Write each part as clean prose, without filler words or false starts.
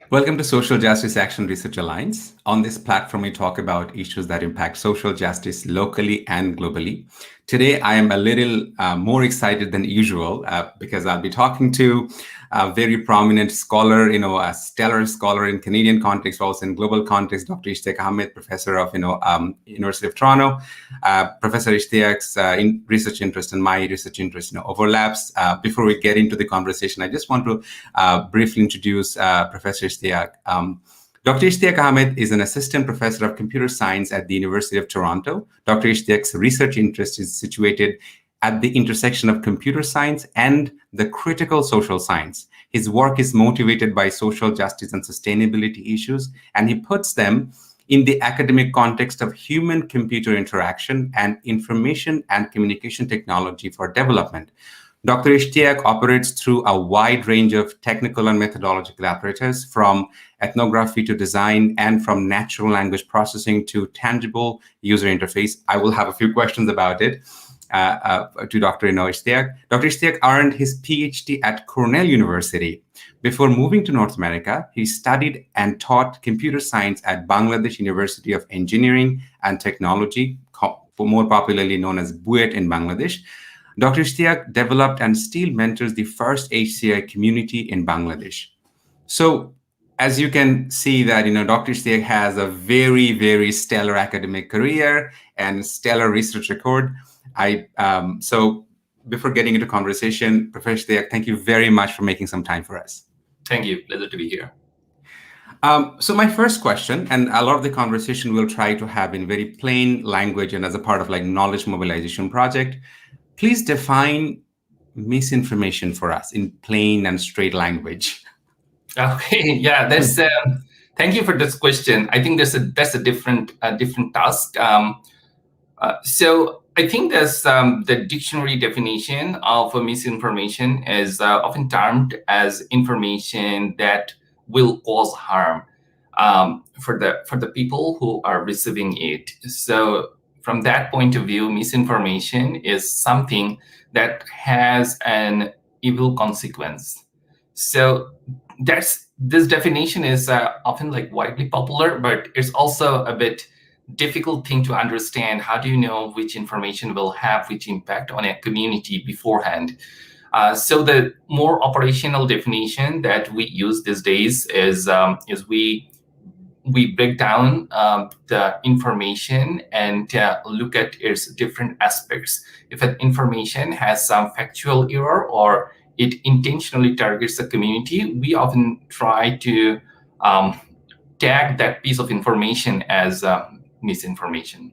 Welcome to Social Justice Action Research Alliance. On this platform, we talk about issues that impact social justice locally and globally. Today, I am a little more excited than usual because I'll be talking to a very prominent scholar, a stellar scholar in Canadian context, also in global context, Dr. Ishtiaque Ahmed, professor of, University of Toronto. Professor Ishtiaque's research interest and my research interest, overlaps. Before we get into the conversation, I just want to briefly introduce Professor Ishtiaque. Dr. Ishtiaque Ahmed is an assistant professor of computer science at the University of Toronto. Dr. Ishtiaque's research interest is situated at the intersection of computer science and the critical social science. His work is motivated by social justice and sustainability issues, and he puts them in the academic context of human-computer interaction and information and communication technology for development. Dr. Ishtiaque operates through a wide range of technical and methodological apparatus, from ethnography to design, and from natural language processing to tangible user interface. I will have a few questions about it to Dr. Ishtiaque. Dr. Ishtiaque earned his PhD at Cornell University. Before moving to North America, he studied and taught computer science at Bangladesh University of Engineering and Technology, more popularly known as BUET in Bangladesh. Dr. Ishtiaque developed and still mentors the first HCI community in Bangladesh. So, as you can see that, Dr. Ishtiaque has a very, very stellar academic career and stellar research record. So before getting into conversation, Professor Ishtiaque, thank you very much for making some time for us. Thank you. Pleasure to be here. So my first question, and a lot of the conversation we'll try to have in very plain language and as a part of knowledge mobilization project. Please define misinformation for us in plain and straight language. Okay, yeah, that's. Thank you for this question. I think that's a different task. So I think there's the dictionary definition of misinformation is often termed as information that will cause harm for the people who are receiving it. So from that point of view, misinformation is something that has an evil consequence. So this definition is often widely popular, but it's also a bit difficult thing to understand. How do you know which information will have which impact on a community beforehand? So the more operational definition that we use these days is we break down the information and look at its different aspects. If an information has some factual error or it intentionally targets the community, we often try to tag that piece of information as misinformation.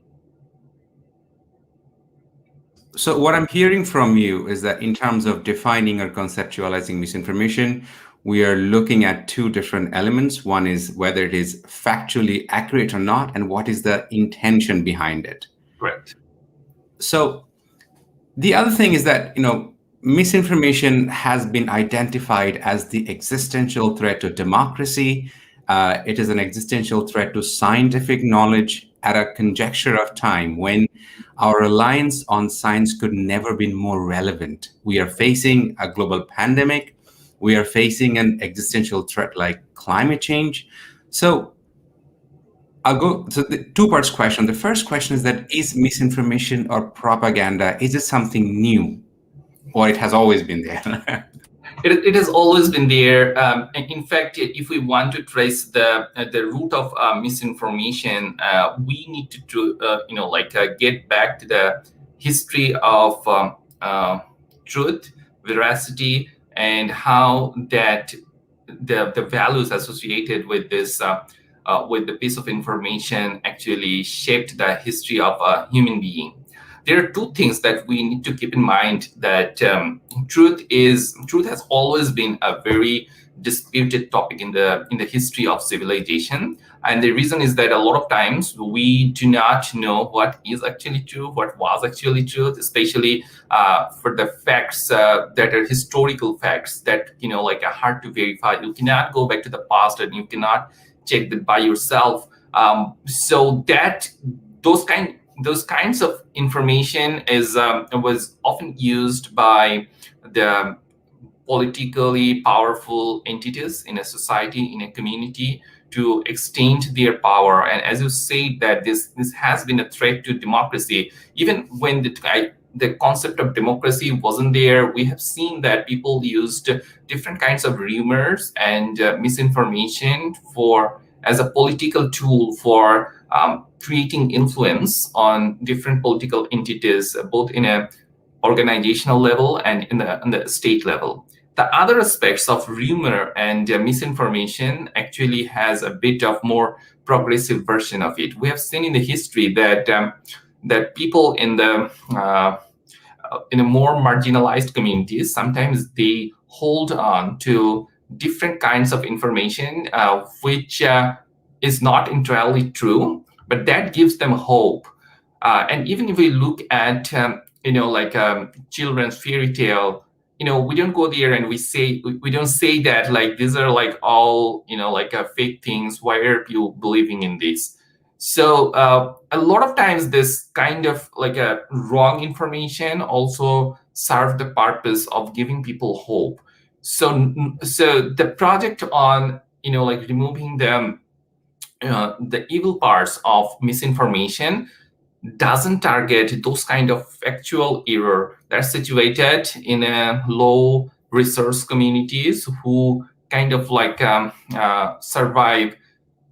So what I'm hearing from you is that in terms of defining or conceptualizing misinformation, we are looking at two different elements. One is whether it is factually accurate or not, and what is the intention behind it. Correct. So the other thing is that, misinformation has been identified as the existential threat to democracy. It is an existential threat to scientific knowledge at a conjuncture of time when our reliance on science could never be more relevant. We are facing a global pandemic. We are facing an existential threat like climate change. So the two-parts question. The first question is that, is misinformation or propaganda, is it something new, or it has always been there? It has always been there. In fact, if we want to trace the root of misinformation, we need to get back to the history of truth, veracity, and how that the values associated with this with the piece of information actually shaped the history of a human being. There are two things that we need to keep in mind. That truth has always been a very disputed topic in the history of civilization, and the reason is that a lot of times we do not know what is actually true, what was actually truth, especially for the facts that are historical facts that are hard to verify. You cannot go back to the past and you cannot check that by yourself. So that those kinds of information was often used by the politically powerful entities in a society, in a community, to extend their power. And as you say, that this has been a threat to democracy. Even when the concept of democracy wasn't there, we have seen that people used different kinds of rumors and misinformation for as a political tool for creating influence on different political entities, both in a organizational level and in the state level. The other aspects of rumor and misinformation actually has a bit of more progressive version of it. We have seen in the history that that people in a more marginalized communities, sometimes they hold on to different kinds of information which is not entirely true, but that gives them hope. And even if we look at children's fairy tale, we don't go there and we don't say that like these are like all fake things. Why are you believing in this? So a lot of times this kind of like a wrong information also serve the purpose of giving people hope. So the project on removing the evil parts of misinformation doesn't target those kind of factual error that's situated in a low resource communities who kind of survive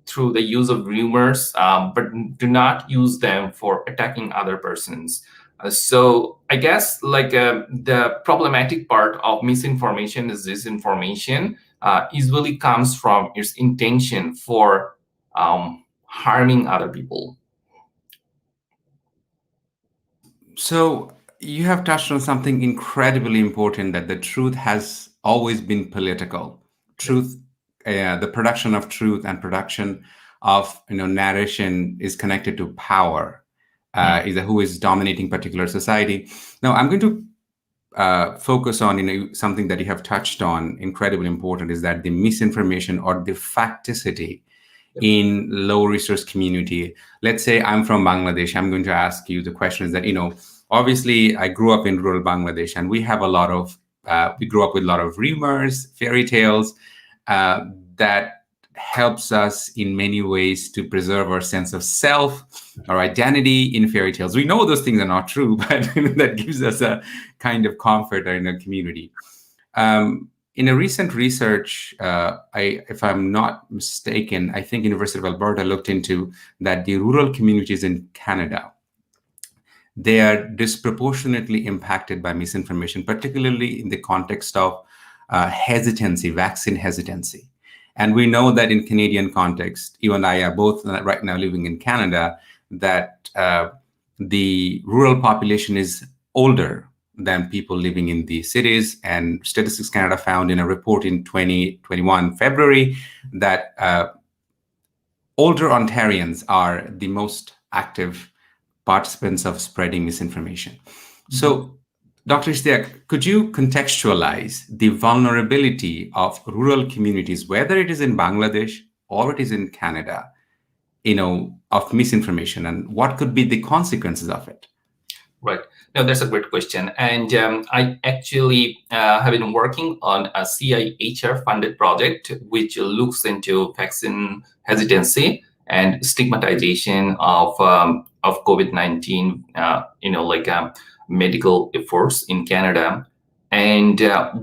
through the use of rumors, but do not use them for attacking other persons. So I guess the problematic part of misinformation is disinformation usually comes from its intention for harming other people. So you have touched on something incredibly important, that the truth has always been political. Truth, the production of truth and production of narration is connected to power, is who is dominating particular society. Now I'm going to focus on something that you have touched on, incredibly important, is that the misinformation or the facticity in low resource community. Let's say I'm from Bangladesh. I'm going to ask you the question is that, obviously I grew up in rural Bangladesh, and we have we grew up with a lot of rumors, fairy tales, that helps us in many ways to preserve our sense of self, our identity in fairy tales. We know those things are not true, but that gives us a kind of comfort in a community. In a recent research, if I'm not mistaken, I think University of Alberta looked into that the rural communities in Canada, they are disproportionately impacted by misinformation, particularly in the context of hesitancy, vaccine hesitancy. And we know that in Canadian context, you and I are both right now living in Canada, that the rural population is older than people living in the cities. And Statistics Canada found in a report in 2021 February that older Ontarians are the most active participants of spreading misinformation. Mm-hmm. So, Dr. Ishtiaque, could you contextualize the vulnerability of rural communities, whether it is in Bangladesh or it is in Canada, of misinformation, and what could be the consequences of it? Right. No, that's a great question. And I actually have been working on a CIHR funded project, which looks into vaccine hesitancy and stigmatization of COVID-19, medical efforts in Canada. And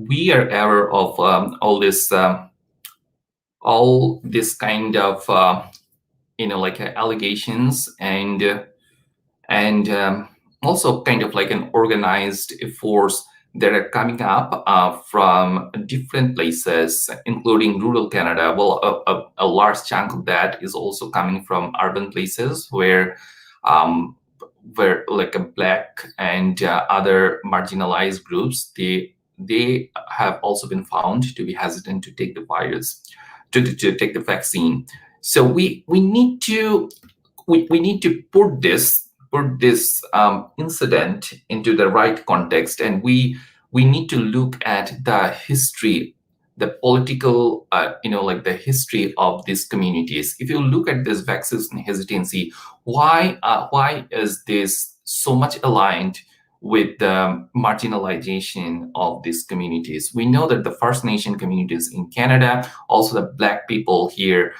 we are aware of all this kind of, allegations and also kind of like an organized force that are coming up from different places, including rural Canada. Well, a large chunk of that is also coming from urban places where like a Black and other marginalized groups, they have also been found to be hesitant to take the virus, to take the vaccine. So we need to put this incident into the right context, and we need to look at the history, the political, the history of these communities. If you look at this vaccine hesitancy, why is this so much aligned with the marginalization of these communities. We know that the First Nation communities in Canada, also the Black people here,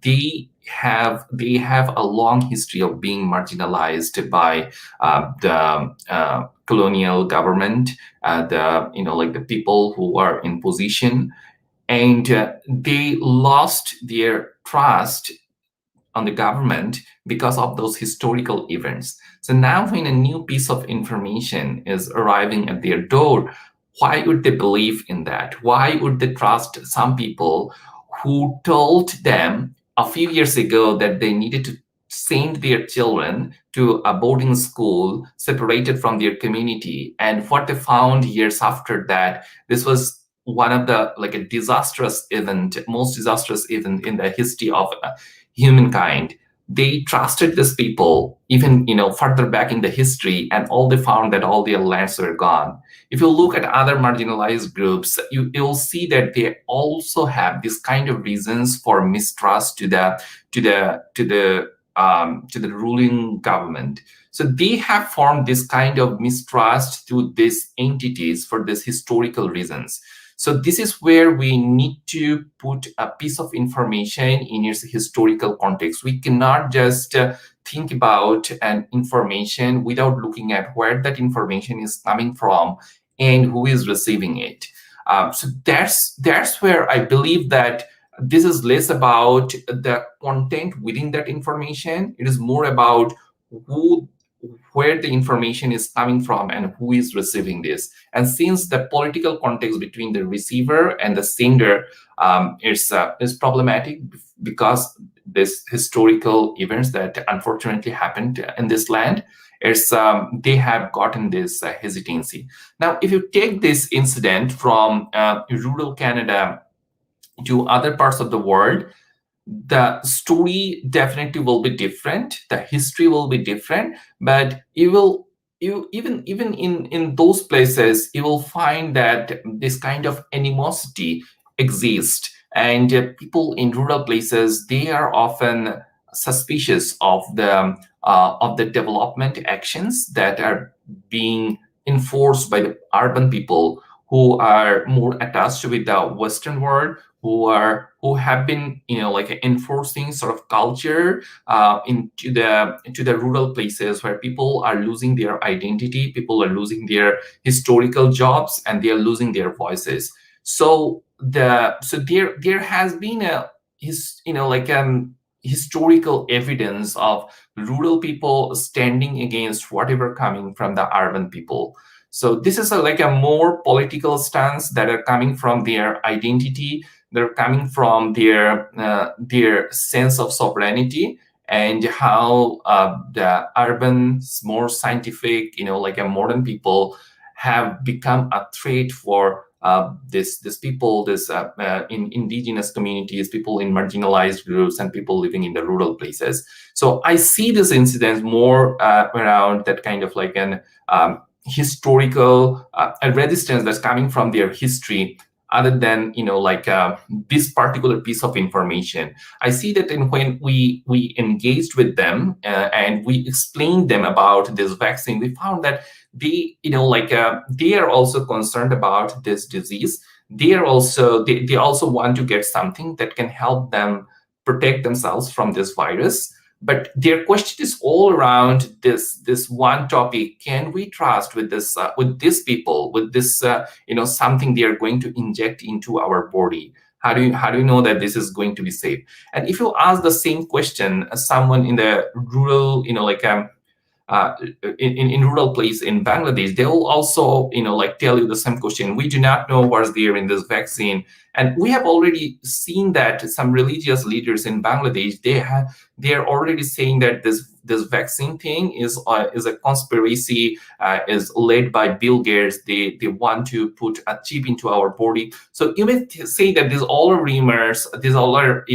they have a long history of being marginalized by the colonial government, the people who are in position, and they lost their trust on the government because of those historical events. So now, when a new piece of information is arriving at their door, why would they believe in that? Why would they trust some people who told them a few years ago that they needed to send their children to a boarding school separated from their community? And what they found years after that, this was one of the a disastrous event, most disastrous event in the history of humankind. They trusted these people even further back in the history, and all they found that all their lands were gone. If you look at other marginalized groups, you'll see that they also have this kind of reasons for mistrust to the ruling government. So they have formed this kind of mistrust to these entities for these historical reasons. So this is where we need to put a piece of information in its historical context. We cannot just think about an information without looking at where that information is coming from and who is receiving it. So that's where I believe that this is less about the content within that information. It is more about where the information is coming from and who is receiving this. And since the political context between the receiver and the sender is problematic, because this historical events that unfortunately happened in this land, they have gotten this hesitancy. Now, if you take this incident from rural Canada to other parts of the world, the story definitely will be different, the history will be different, but you even in those places, you will find that this kind of animosity exists. And people in rural places, they are often suspicious of the development actions that are being enforced by the urban people who are more attached with the Western world, who have been enforcing sort of culture into the rural places where people are losing their identity, people are losing their historical jobs, and they are losing their voices. So there has been historical evidence of rural people standing against whatever coming from the urban people. So this is a more political stance that are coming from their identity. They're coming from their sense of sovereignty, and how the urban, more scientific, modern people have become a threat for this people, in indigenous communities, people in marginalized groups, and people living in the rural places. So I see this incident more around that kind of an historical resistance that's coming from their history, other than this particular piece of information. I see that when we engaged with them and we explained them about this vaccine, we found that they are also concerned about this disease. They also want to get something that can help them protect themselves from this virus. But their question is all around this one topic: can we trust with these people, with this something they are going to inject into our body? How do you know that this is going to be safe? And if you ask the same question someone in the rural, in rural place in Bangladesh, they will also tell you the same question. We do not know what's there in this vaccine. And we have already seen that some religious leaders in Bangladesh, they are already saying that this vaccine thing is a conspiracy, is led by Bill Gates. They want to put a chip into our body. So you may say that these all are rumors, these all are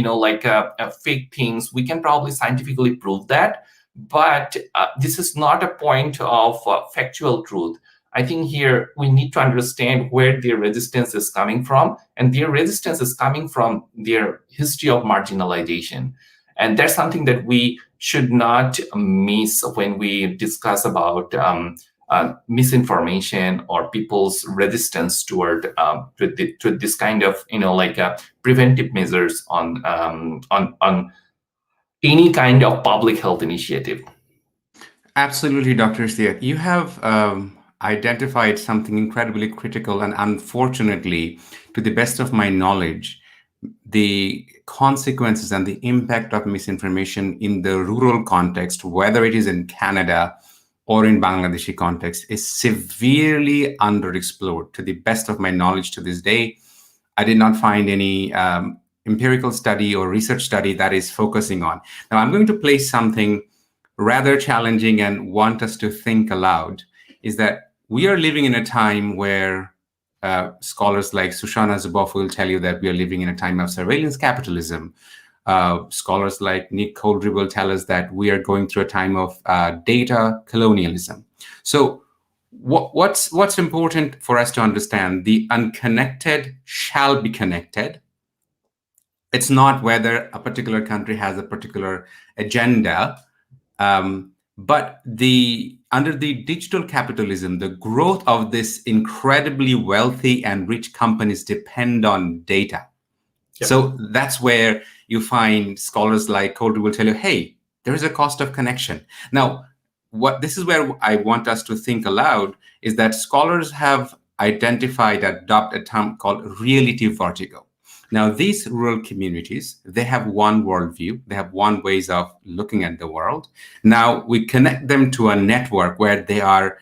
fake things. We can probably scientifically prove that, but this is not a point of factual truth. I think here we need to understand where their resistance is coming from, and their resistance is coming from their history of marginalization. And that's something that we should not miss when we discuss about misinformation or people's resistance to this kind of preventive measures on any kind of public health initiative. Absolutely, Dr. Ishtiaque. You have identified something incredibly critical, and unfortunately, to the best of my knowledge, the consequences and the impact of misinformation in the rural context, whether it is in Canada or in Bangladeshi context, is severely underexplored. To the best of my knowledge to this day, I did not find any empirical study or research study that is focusing on. Now, I'm going to place something rather challenging and want us to think aloud, is that we are living in a time where scholars like Sushana Zuboff will tell you that we are living in a time of surveillance capitalism. Scholars like Nick Coldry will tell us that we are going through a time of data colonialism. So what's important for us to understand? The unconnected shall be connected. It's not whether a particular country has a particular agenda, but under the digital capitalism, the growth of this incredibly wealthy and rich companies depend on data. Yep. So that's where you find scholars like Coldry will tell you, hey, there is a cost of connection. Now, this is where I want us to think aloud, is that scholars have adopt a term called reality vertigo. Now, these rural communities, they have one worldview, they have one ways of looking at the world. Now, we connect them to a network where they are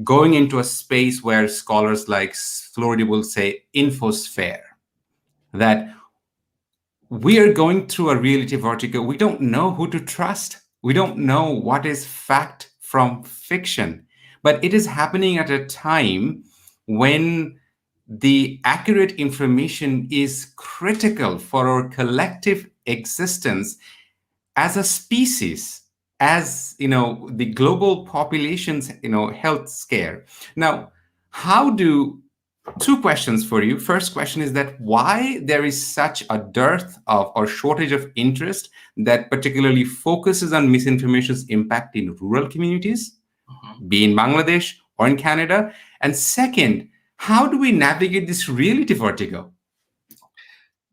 going into a space where scholars like Florida will say Infosphere, that we are going through a reality vertigo. We don't know who to trust. We don't know what is fact from fiction. But it is happening at a time when the accurate information is critical for our collective existence as a species, as the global population's health scare. Now, two questions for you. First question is that why there is such a dearth of or shortage of interest that particularly focuses on misinformation's impact in rural communities, be in Bangladesh or in Canada? And second, how do we navigate this reality vertigo?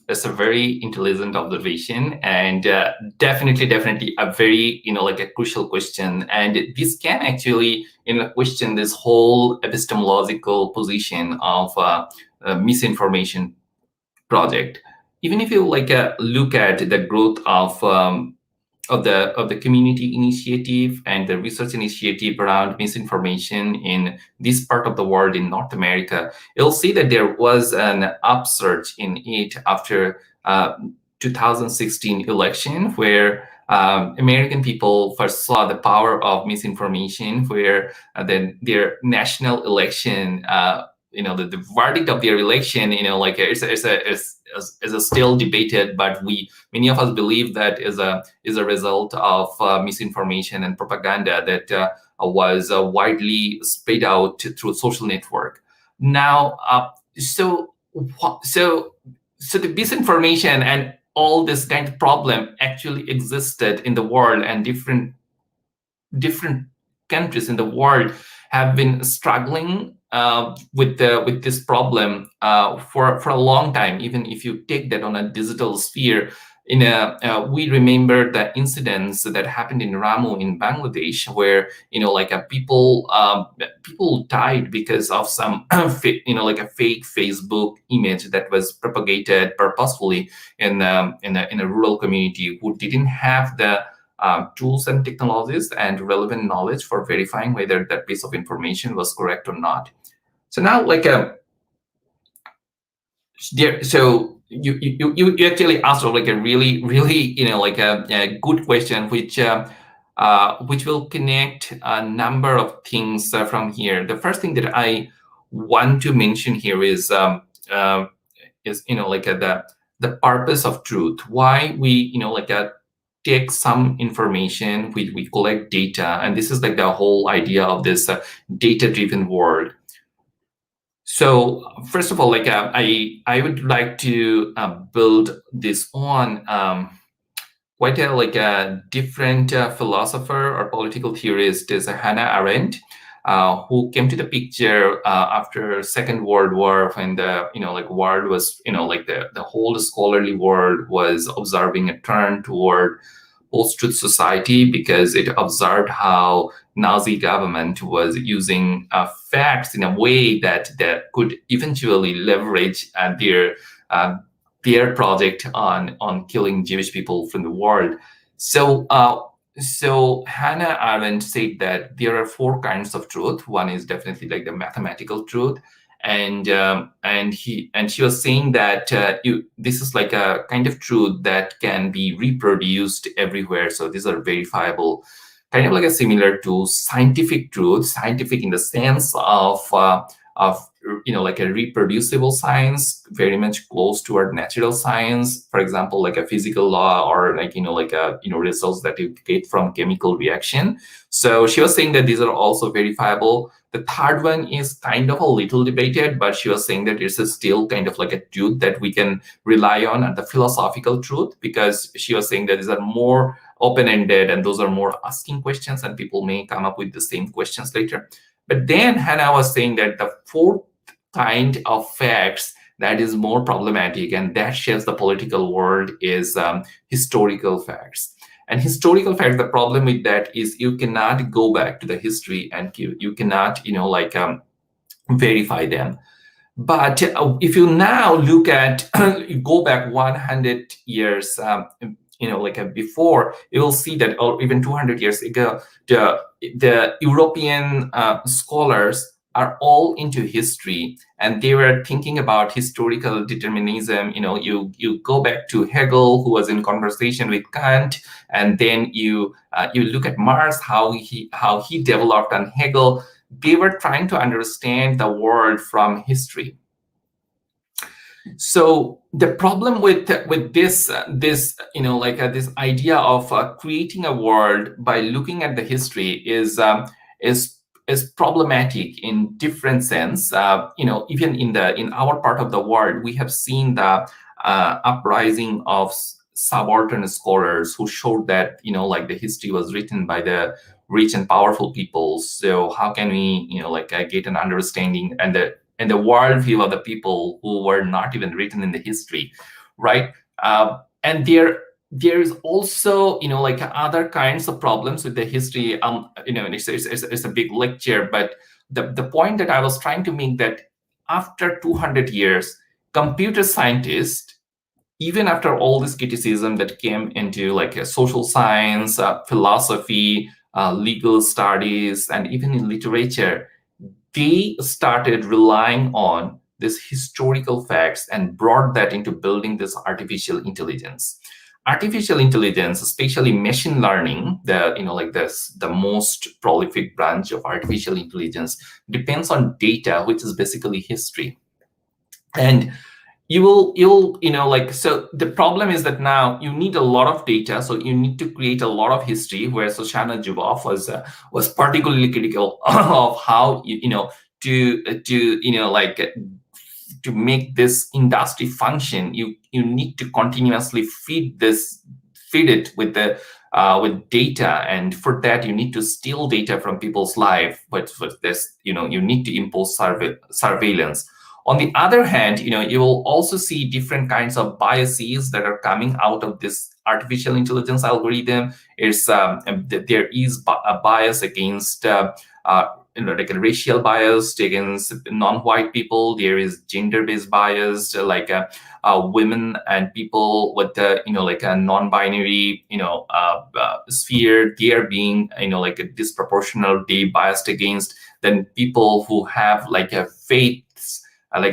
That's a very intelligent observation, and definitely a very a crucial question. And this can actually question this whole epistemological position of misinformation project. Even if you look at the growth of the community initiative and the research initiative around misinformation in this part of the world in North America, you'll see that there was an upsurge in it after 2016 election, where American people first saw the power of misinformation, where then their national election, the verdict of their election, is still debated, but many of us believe that is a result of misinformation and propaganda that was widely spread out through social network. Now, so the misinformation and all this kind of problem actually existed in the world, and different countries in the world have been struggling with this problem for a long time. Even if you take that on a digital sphere, we remember the incidents that happened in Ramu in Bangladesh, where people died because of some a fake Facebook image that was propagated purposefully in a rural community who didn't have the tools and technologies and relevant knowledge for verifying whether that piece of information was correct or not. So now, so you actually asked a really a good question, which will connect a number of things from here. The first thing that I want to mention here is the purpose of truth. Why we take some information, we collect data, and this is the whole idea of this data-driven world. So first of all, I would like to build this on quite a different philosopher or political theorist is Hannah Arendt. who came to the picture after Second World War, when the world was the whole scholarly world was observing a turn toward post-truth society, because it observed how Nazi government was using facts in a way that could eventually leverage their project on killing Jewish people from the world. So Hannah Arendt said that there are four kinds of truth. One is definitely like the mathematical truth, and she was saying that this is like a kind of truth that can be reproduced everywhere. So these are verifiable, kind of like a similar to scientific truth, scientific in the sense of like a reproducible science, very much close toward natural science. For example, like a physical law, or results that you get from chemical reaction. So she was saying that these are also verifiable. The third one is kind of a little debated, but she was saying that it's still kind of like a truth that we can rely on, and the philosophical truth, because she was saying that these are more open-ended and those are more asking questions, and people may come up with the same questions later. But then Hannah was saying that the fourth kind of facts that is more problematic and that shapes the political world is historical facts. And historical facts, the problem with that is you cannot go back to the history and you cannot, verify them. But if you now look at, you go back 100 years, before, you will see that, or even 200 years ago, the European scholars are all into history, and they were thinking about historical determinism. You go back to Hegel, who was in conversation with Kant, and then you look at Marx, how he developed on Hegel. They were trying to understand the world from history. So the problem with this this idea of creating a world by looking at the history is problematic in different sense. Even in our part of the world, we have seen the uprising of subaltern scholars who showed that the history was written by the rich and powerful people. So how can we get an understanding and the worldview of the people who were not even written in the history, right? And there is also other kinds of problems with the history. It's a big lecture, but the point that I was trying to make, that after 200 years, computer scientists, even after all this criticism that came into social science, philosophy, legal studies, and even in literature, they started relying on these historical facts and brought that into building this artificial intelligence. Artificial intelligence, especially machine learning, the most prolific branch of artificial intelligence, depends on data, which is basically history. And so the problem is that now you need a lot of data, so you need to create a lot of history, where Shoshana Zuboff was particularly critical of how to make this industry function. You need to continuously feed it with data, and for that you need to steal data from people's life. But for this, you need to impose surveillance. On the other hand, you will also see different kinds of biases that are coming out of this artificial intelligence algorithm. There is a bias against like a racial bias against non-white people. There is gender-based bias, women and people with the a non-binary sphere. They are being a disproportionately biased against. Then people who have a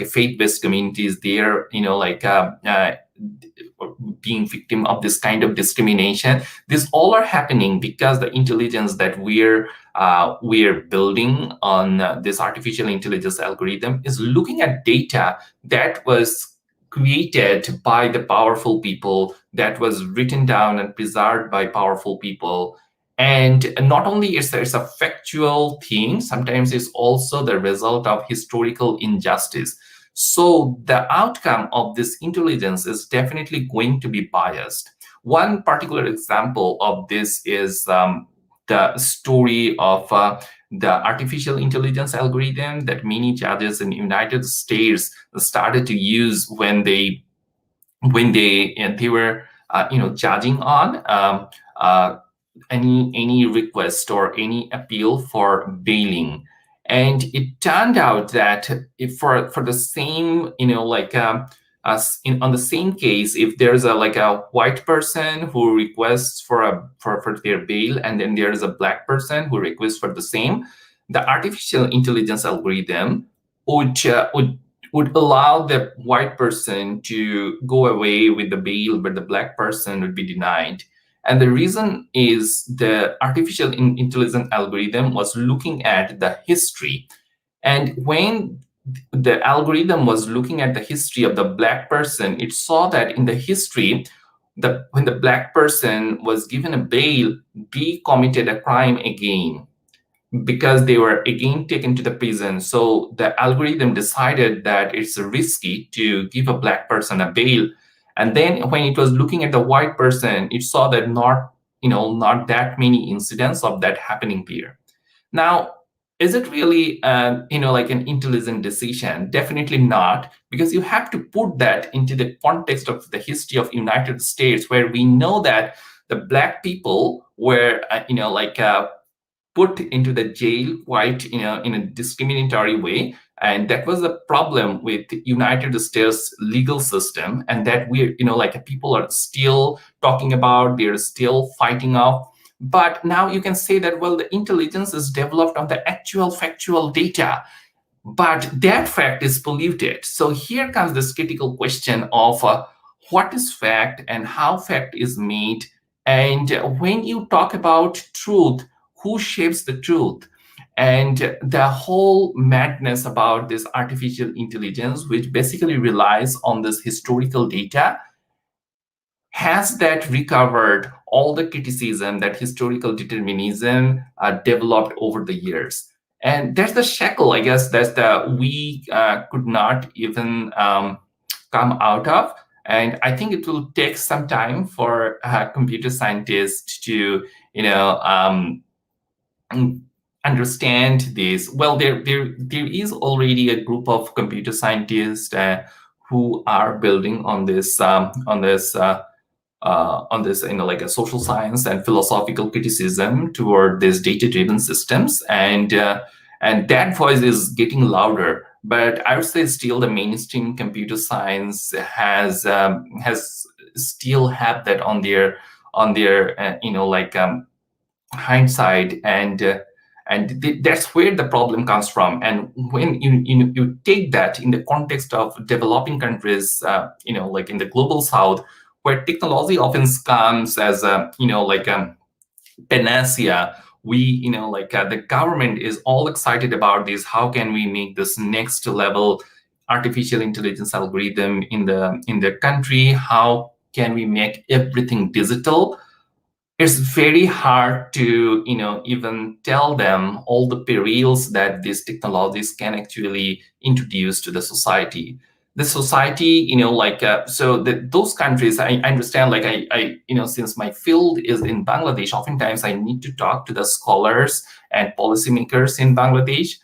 faith-based communities, they're being victim of this kind of discrimination. These all are happening because the intelligence that we're building on this artificial intelligence algorithm is looking at data that was created by the powerful people, that was written down and preserved by powerful people. And not only is there a factual thing, sometimes it's also the result of historical injustice. So the outcome of this intelligence is definitely going to be biased. One particular example of this is the story of the artificial intelligence algorithm that many judges in the United States started to use when they were judging on any request or any appeal for bailing. And it turned out that if for the same on the same case, if there's a white person who requests for their bail, and then there's a black person who requests for the same, the artificial intelligence algorithm would allow the white person to go away with the bail, but the black person would be denied. And the reason is the artificial intelligence algorithm was looking at the history. And when the algorithm was looking at the history of the black person, it saw that in the history, when the black person was given a bail, they committed a crime again, because they were again taken to the prison. So the algorithm decided that it's risky to give a black person a bail. And then when it was looking at the white person, it saw that not that many incidents of that happening there. Now, is it really an intelligent decision? Definitely not, because you have to put that into the context of the history of United States, where we know that the black people were put into the jail quite in a discriminatory way. And that was a problem with United States legal system, and that people are still talking about, they're still fighting off. But now you can say that, well, the intelligence is developed on the actual factual data, but that fact is polluted. So here comes this critical question of what is fact and how fact is made. And when you talk about truth, who shapes the truth? And the whole madness about this artificial intelligence, which basically relies on this historical data, has that recovered all the criticism that historical determinism developed over the years? And that's the shackle, I guess, we could not even come out of. And I think it will take some time for computer scientists to, understand this. Well, there is already a group of computer scientists who are building on this a social science and philosophical criticism toward these data-driven systems, and that voice is getting louder. But I would say still the mainstream computer science has still have that on their hindsight, and that's where the problem comes from. And when you take that in the context of developing countries, in the global south, where technology often comes as a panacea, the government is all excited about this. How can we make this next level artificial intelligence algorithm in the country? How can we make everything digital? It's very hard to even tell them all the perils that these technologies can actually introduce to the society. The society, those countries, I understand, since my field is in Bangladesh, oftentimes I need to talk to the scholars and policymakers in Bangladesh.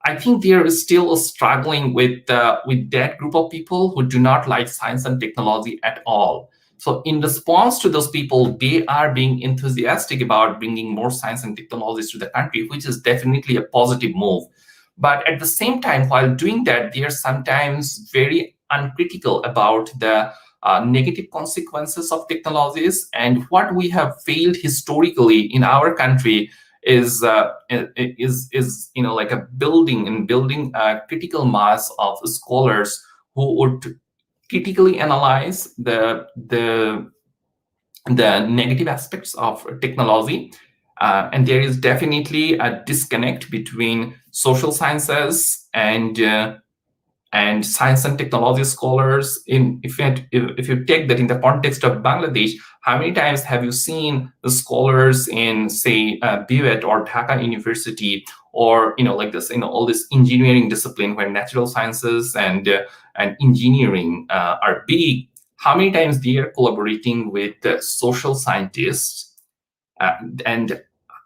I think they are still struggling with that group of people who do not like science and technology at all. So in response to those people, they are being enthusiastic about bringing more science and technologies to the country, which is definitely a positive move. But at the same time, while doing that, they are sometimes very uncritical about the negative consequences of technologies. And what we have failed historically in our country is building a critical mass of scholars who would critically analyze the negative aspects of technology. And there is definitely a disconnect between social sciences and science and technology scholars. If you take that in the context of Bangladesh, how many times have you seen the scholars in, say, BUET or Dhaka University, or all this engineering discipline where natural sciences and engineering are big? How many times they are collaborating with social scientists, and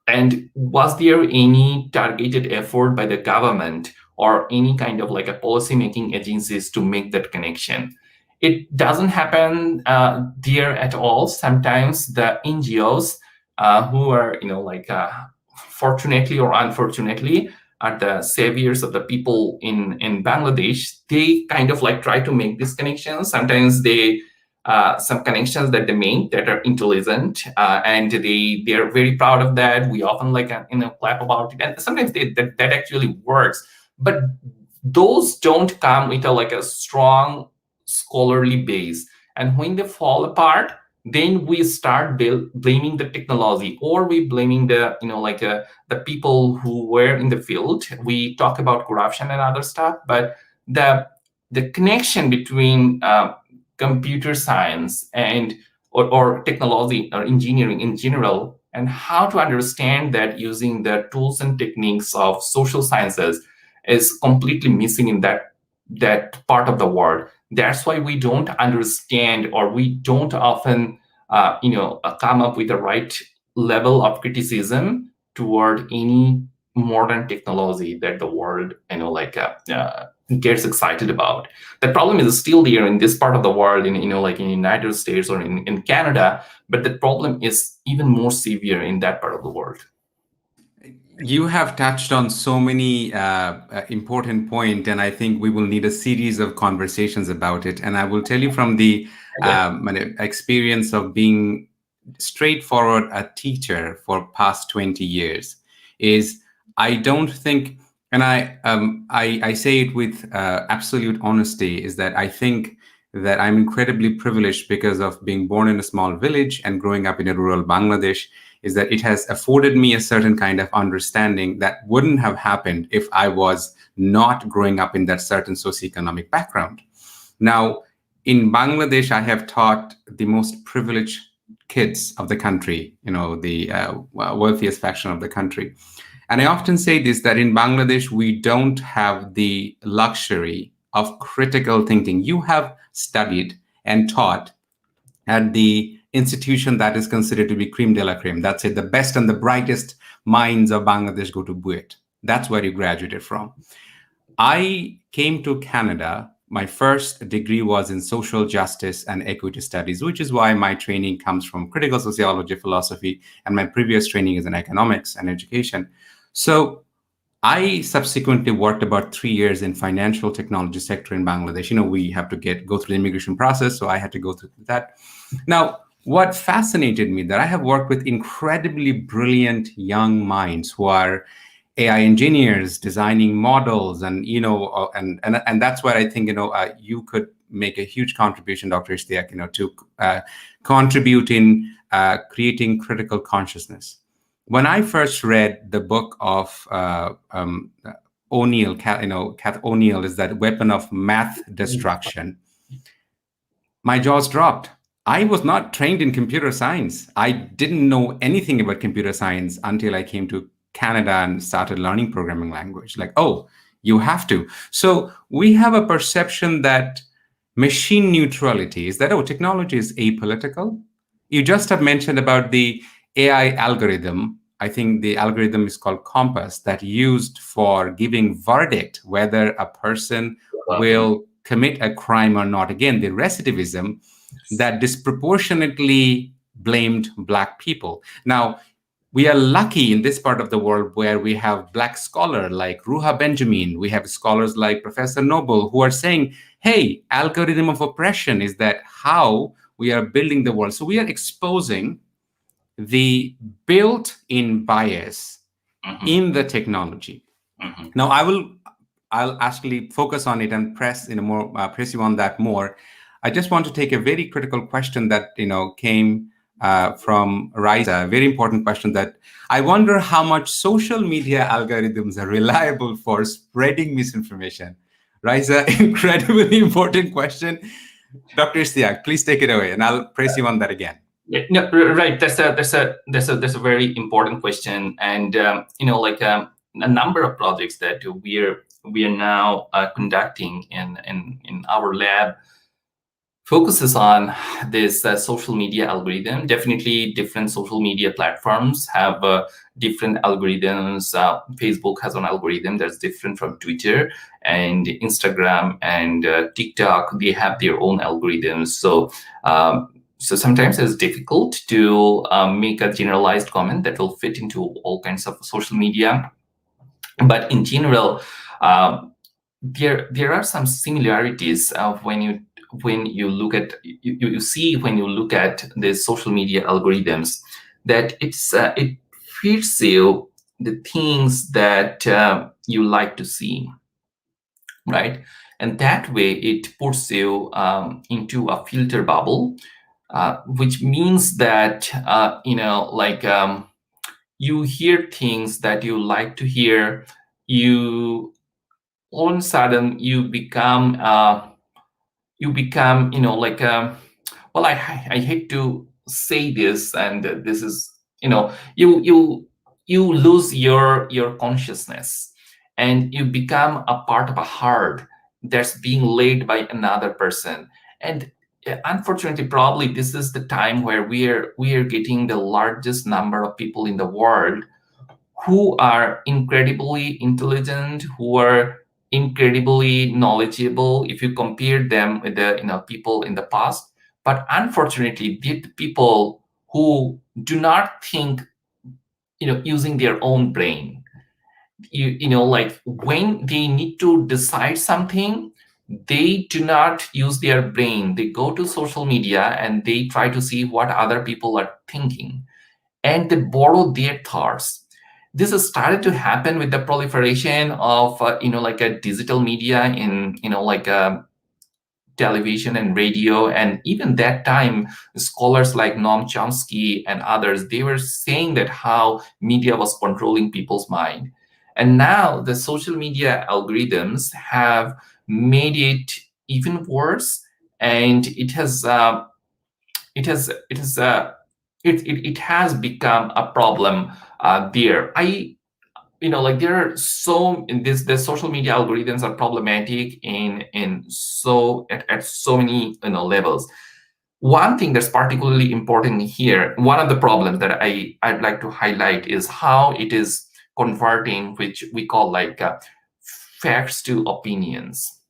And was there any targeted effort by the government or any kind of like a policy-making agencies to make that connection? It doesn't happen there at all. Sometimes the NGOs who are, fortunately or unfortunately, are the saviors of the people in Bangladesh. They kind of like try to make these connections. Sometimes they some connections that they make that are intelligent, and they're very proud of that. We often clap about it, and sometimes that actually works. But those don't come with a strong scholarly base, and when they fall apart, then we start blaming the technology, or we blaming the people who were in the field. We talk about corruption and other stuff, but the connection between computer science and or technology or engineering in general, and how to understand that using the tools and techniques of social sciences, is completely missing in that part of the world. That's why we don't understand, or we don't often come up with the right level of criticism toward any modern technology that the world gets excited about. The problem is still there in this part of the world, like in the United States or in Canada, but the problem is even more severe in that part of the world. You have touched on so many important points, and I think we will need a series of conversations about it. And I will tell you from the experience of being straightforward a teacher for past 20 years, is I don't think, and I say it with absolute honesty, is that I think that I'm incredibly privileged because of being born in a small village and growing up in a rural Bangladesh, is that it has afforded me a certain kind of understanding that wouldn't have happened if I was not growing up in that certain socioeconomic background. Now, in Bangladesh, I have taught the most privileged kids of the country, the wealthiest faction of the country. And I often say this, that in Bangladesh, we don't have the luxury of critical thinking. You have studied and taught at the institution that is considered to be creme de la creme. That's it. The best and the brightest minds of Bangladesh go to BUET. That's where you graduated from. I came to Canada. My first degree was in social justice and equity studies, which is why my training comes from critical sociology, philosophy, and my previous training is in economics and education. So I subsequently worked about 3 years in financial technology sector in Bangladesh. We have to go through the immigration process, so I had to go through that. Now, what fascinated me, that I have worked with incredibly brilliant young minds who are AI engineers designing models, and and that's where I think you could make a huge contribution, Dr. Ishtiaque, to contribute in creating critical consciousness. When I first read the book of O'Neill, Kath O'Neill, is that weapon of math destruction, my jaws dropped. I was not trained in computer science. I didn't know anything about computer science until I came to Canada and started learning programming language. Like, oh, you have to. So we have a perception that machine neutrality is that, oh, technology is apolitical. You just have mentioned about the AI algorithm. I think the algorithm is called Compass, that used for giving verdict whether a person will commit a crime or not. Again, the recidivism that disproportionately blamed Black people. Now, we are lucky in this part of the world where we have Black scholars like Ruha Benjamin. We have scholars like Professor Noble who are saying, hey, algorithm of oppression is that how we are building the world. So we are exposing the built-in bias in the technology. Now, I'll actually focus on it and press you on that more. I just want to take a very critical question that came from Raisa, a very important question, that I wonder how much social media algorithms are reliable for spreading misinformation. Raisa, incredibly important question. Dr. Ishtiaque, please take it away, and I'll press you on that again. Yeah, no, right. That's a very important question, and a number of projects that we are now conducting in our lab focuses on this social media algorithm. Definitely different social media platforms have different algorithms. Facebook has an algorithm that's different from Twitter, and Instagram and TikTok, they have their own algorithms. So sometimes it's difficult to make a generalized comment that will fit into all kinds of social media. But in general, um, there are some similarities when you look at you see when you look at the social media algorithms, that it feeds you the things that you like to see, right? And that way it puts you into a filter bubble, which means that you hear things that you like to hear. You all of a sudden you become well, I hate to say this, and this is, you lose your consciousness, and you become a part of a herd that's being led by another person. And unfortunately, probably this is the time where we are getting the largest number of people in the world who are incredibly intelligent, who are incredibly knowledgeable if you compare them with the people in the past. But unfortunately, the people who do not think using their own brain, like when they need to decide something, they do not use their brain. They go to social media and they try to see what other people are thinking, and they borrow their thoughts. This has started to happen with the proliferation of like a digital media in television and radio. And even that time, scholars like Noam Chomsky and others, they were saying that how media was controlling people's mind. And now the social media algorithms have made it even worse, and it has become a problem there. Like there are so in this the social media algorithms are problematic at so many levels. One thing that's particularly important here, one of the problems that I'd like to highlight, is how it is converting, which we call like facts to opinions,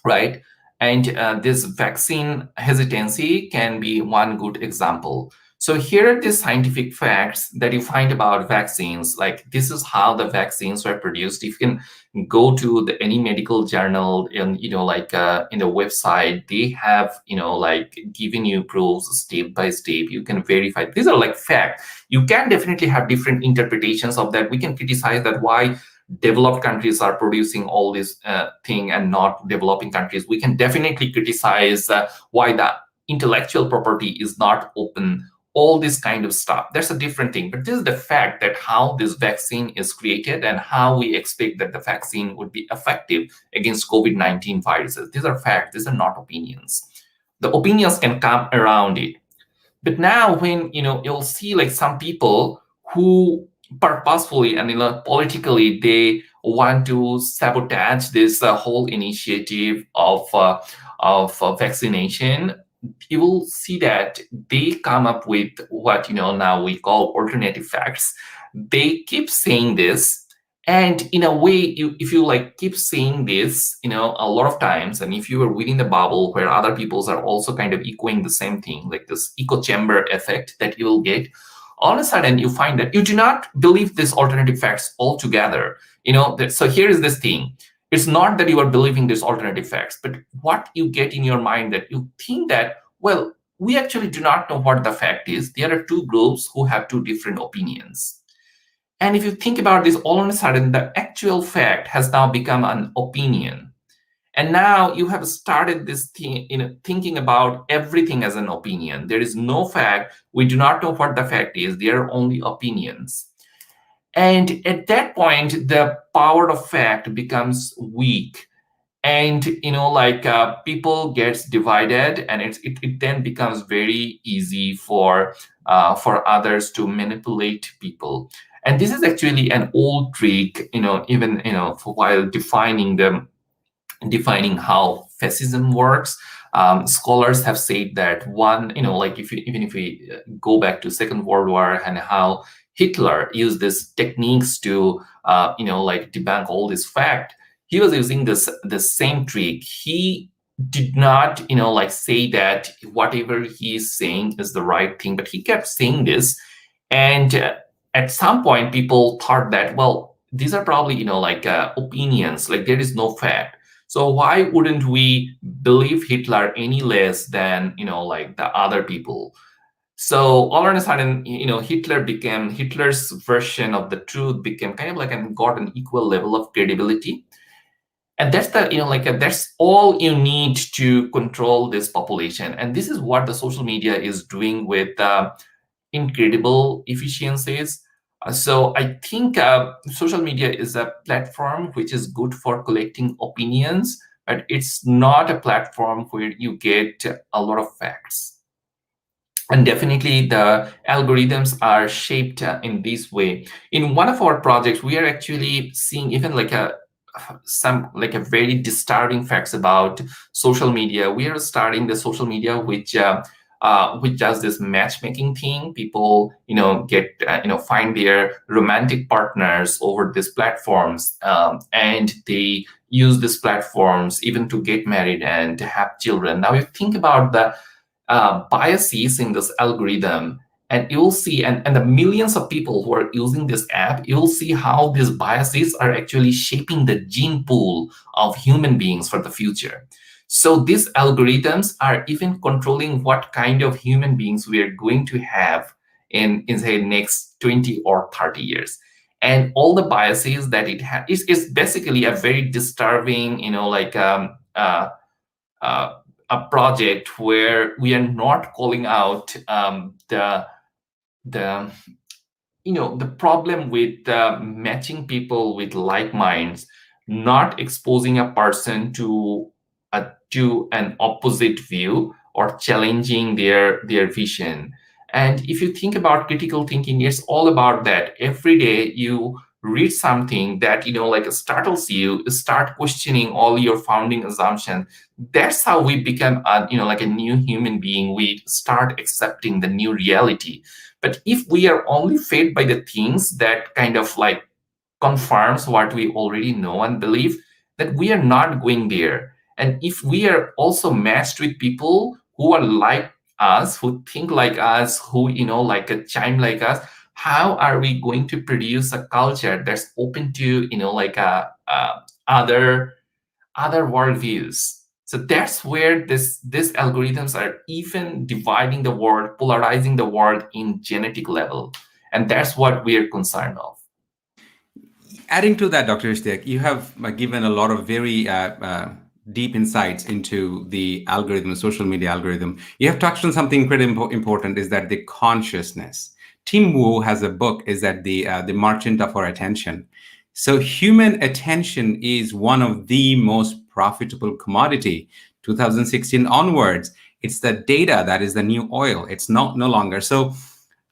right? And this vaccine hesitancy can be one good example. So here are the scientific facts that you find about vaccines. Like, this is how the vaccines were produced. If you can go to any medical journal and in the website, they have like given you proofs step by step. You can verify. These are like facts. You can definitely have different interpretations of that. We can criticize that why developed countries are producing all this thing and not developing countries. We can definitely criticize why the intellectual property is not open, all this kind of stuff. That's a different thing. But this is the fact that how this vaccine is created and how we expect that the vaccine would be effective against COVID-19 viruses. These are facts. These are not opinions. The opinions can come around it. But now when you'll see like some people who purposefully and politically, they want to sabotage this whole initiative of vaccination, you will see that they come up with what now we call alternative facts. They keep saying this, and in a way, if you like keep saying this a lot of times, and if you are within the bubble where other peoples are also kind of echoing the same thing, like this echo chamber effect that you will get, all of a sudden you find that you do not believe these alternative facts altogether. So here is this thing. It's not that you are believing these alternative facts, but what you get in your mind, that you think that, well, we actually do not know what the fact is. There are two groups who have two different opinions. And if you think about this, all of a sudden, the actual fact has now become an opinion. And now you have started this thing, thinking about everything as an opinion. There is no fact. We do not know what the fact is. There are only opinions. And at that point, the power of fact becomes weak. And people gets divided, and it then becomes very easy for others to manipulate people. And this is actually an old trick, even for while defining how fascism works. Scholars have said that one, like even if we go back to Second World War and how Hitler used these techniques to, like debunk all this fact, he was using this same trick. He did not, like say that whatever he is saying is the right thing, but he kept saying this. And at some point, people thought that, well, these are probably, like opinions, like there is no fact. So why wouldn't we believe Hitler any less than, like the other people? So all of a sudden, Hitler's version of the truth became kind of like and got an equal level of credibility. And that's the, that's all you need to control this population. And this is what the social media is doing with incredible efficiencies. So I think social media is a platform which is good for collecting opinions, but it's not a platform where you get a lot of facts. And definitely the algorithms are shaped in this way. In one of our projects, we are actually seeing even like a very disturbing facts about social media. We are starting the social media which does this matchmaking thing. People, get find their romantic partners over these platforms, and they use these platforms even to get married and to have children. Now, you think about the biases in this algorithm, and you'll see, and the millions of people who are using this app, you'll see how these biases are actually shaping the gene pool of human beings for the future. So these algorithms are even controlling what kind of human beings we are going to have in say next 20 or 30 years. And all the biases that it has is basically a very disturbing, a project where we are not calling out the the problem with matching people with like minds, not exposing a person to an opposite view or challenging their vision. And if you think about critical thinking, it's all about that. Every day you read something that like startles you, start questioning all your founding assumptions. That's how we become like a new human being. We start accepting the new reality. But if we are only fed by the things that kind of like confirms what we already know and believe, that we are not going there. And if we are also matched with people who are like us, who think like us, who like a chime like us, how are we going to produce a culture that's open to like other worldviews? So that's where these algorithms are even dividing the world, polarizing the world in genetic level, and that's what we are concerned of. Adding to that, Dr. Ishtiaque, you have given a lot of very deep insights into the algorithm, social media algorithm. You have touched on something incredibly important, is that the consciousness. Tim Wu has a book, is that the merchant of our attention. So human attention is one of the most profitable commodity. 2016 onwards, it's the data that is the new oil. It's no longer. So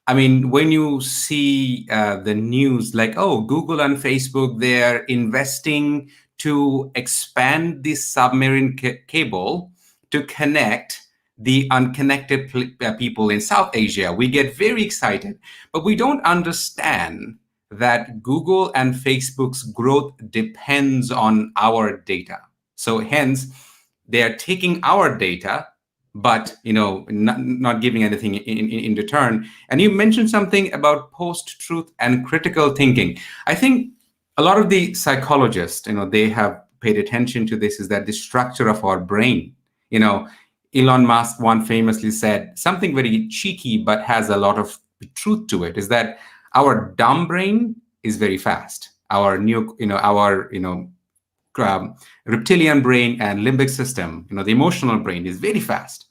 I mean, when you see the news like, oh, Google and Facebook, they're investing to expand the submarine cable to connect the unconnected people in South Asia, we get very excited. But we don't understand that Google and Facebook's growth depends on our data. So hence, they are taking our data, but not giving anything in return. And you mentioned something about post-truth and critical thinking. I think a lot of the psychologists, they have paid attention to this, is that the structure of our brain. Elon Musk one famously said something very cheeky but has a lot of truth to it, is that our dumb brain is very fast. Our reptilian brain and limbic system, the emotional brain, is very fast.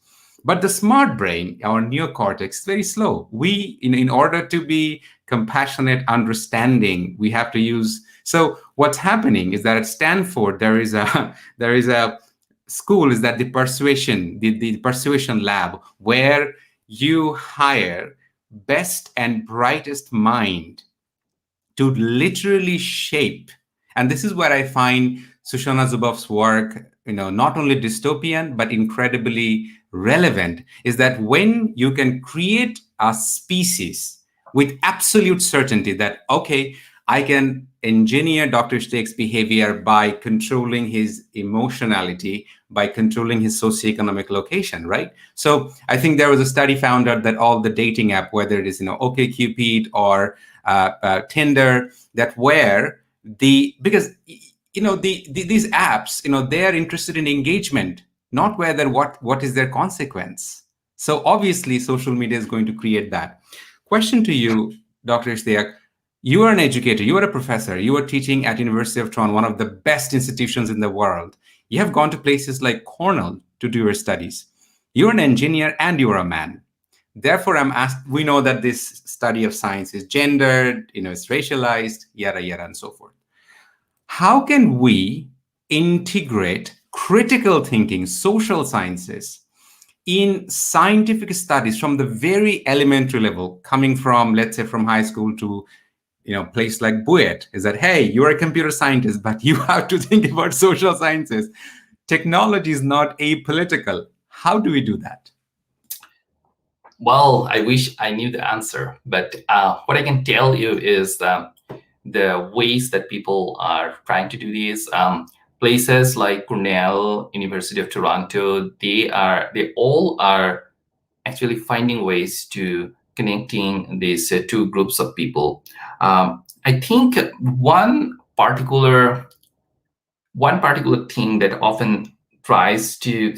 But the smart brain, our neocortex, is very slow. We, in order to be compassionate, understanding, we have to use. So what's happening is that at Stanford, there is a school, is that the persuasion lab, where you hire best and brightest mind to literally shape. And this is where I find Shoshana Zuboff's work not only dystopian but incredibly relevant is that when you can create a species with absolute certainty that, okay, I can engineer Dr. Ishtiaque's behavior by controlling his emotionality, by controlling his socioeconomic location, right? So I think there was a study found out that all the dating app, whether it is OkCupid or Tinder, that where because these apps, they are interested in engagement, not whether what is their consequence. So obviously social media is going to create that. Question to you, Dr. Ishtiaque. You are an educator, you are a professor, you are teaching at University of Toronto, one of the best institutions in the world. You have gone to places like Cornell to do your studies. You're an engineer and you're a man. Therefore, I'm asked, we know that this study of science is gendered, it's racialized, yada, yada, and so forth. How can we integrate critical thinking, social sciences, in scientific studies from the very elementary level, coming from, let's say, from high school to place like Buet, is that, hey, you're a computer scientist, but you have to think about social sciences. Technology is not apolitical. How do we do that? Well, I wish I knew the answer, but what I can tell you is the ways that people are trying to do this. Places like Cornell, University of Toronto, they all are actually finding ways to connecting these two groups of people. I think one particular thing that often tries to,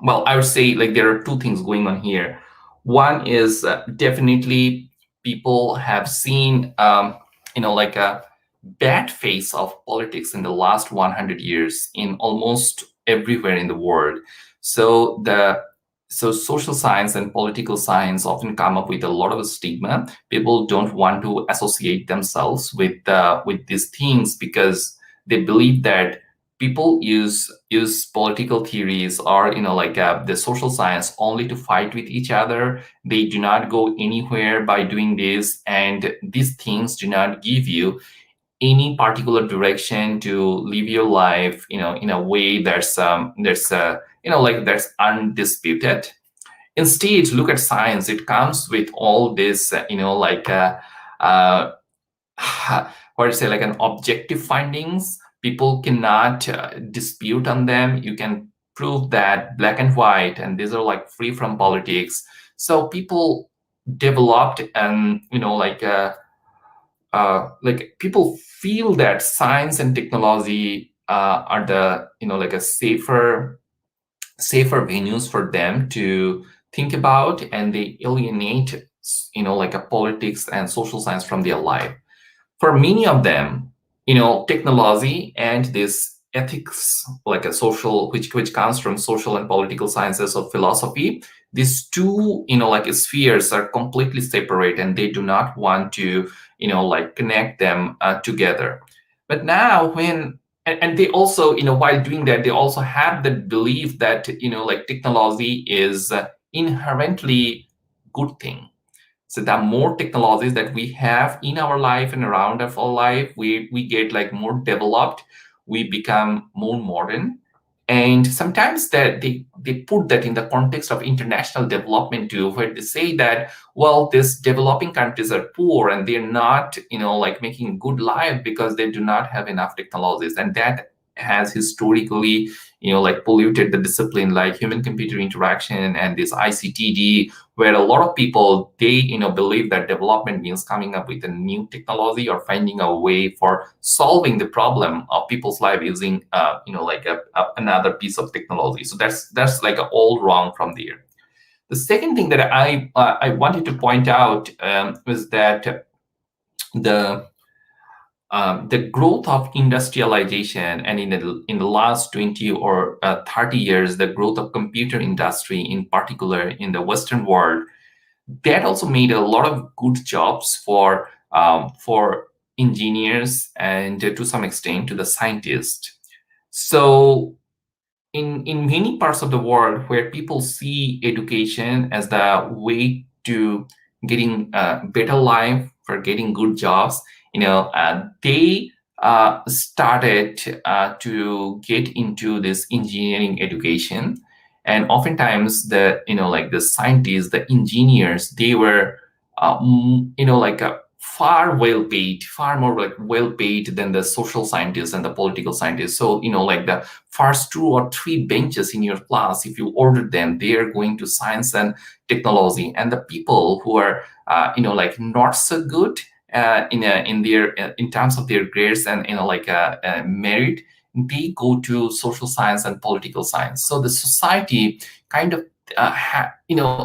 well, I would say like there are two things going on here. One is definitely people have seen like a bad face of politics in the last 100 years in almost everywhere in the world. So social science and political science often come up with a lot of stigma. People don't want to associate themselves with these things because they believe that people use political theories or the social science only to fight with each other. They do not go anywhere by doing this, and these things do not give you any particular direction to live your life in a way that's that's undisputed. Instead, look at science. It comes with all this uh, what to say, like an objective findings. People cannot dispute on them. You can prove that black and white, and these are like free from politics. So people developed and like people feel that science and technology are the like a safer venues for them to think about, and they alienate like a politics and social science from their life. For many of them, technology and this ethics, like a social, which comes from social and political sciences of philosophy, these two like spheres are completely separate, and they do not want to like connect them together. But now when and they also while doing that, they also have the belief that like technology is inherently good thing. So the more technologies that we have in our life and around our life, we get like more developed, we become more modern. And sometimes that they put that in the context of international development too, where they say that, well, these developing countries are poor and they're not like making a good life because they do not have enough technologies. And that has historically like polluted the discipline like human computer interaction and this ICTD, where a lot of people, they believe that development means coming up with a new technology or finding a way for solving the problem of people's life using like another piece of technology. So that's like all wrong from there. The second thing that I wanted to point out was that the growth of industrialization, and in the last 20 or 30 years, the growth of computer industry in particular in the Western world, that also made a lot of good jobs for engineers and to some extent to the scientists. So in many parts of the world where people see education as the way to getting a better life, for getting good jobs, they started to get into this engineering education. And oftentimes the scientists, the engineers, they were far well paid, far more like well paid than the social scientists and the political scientists. So like the first 2 or 3 benches in your class, if you order them, they are going to science and technology. And the people who are like not so good in terms of their grades and merit, they go to social science and political science. So the society kind of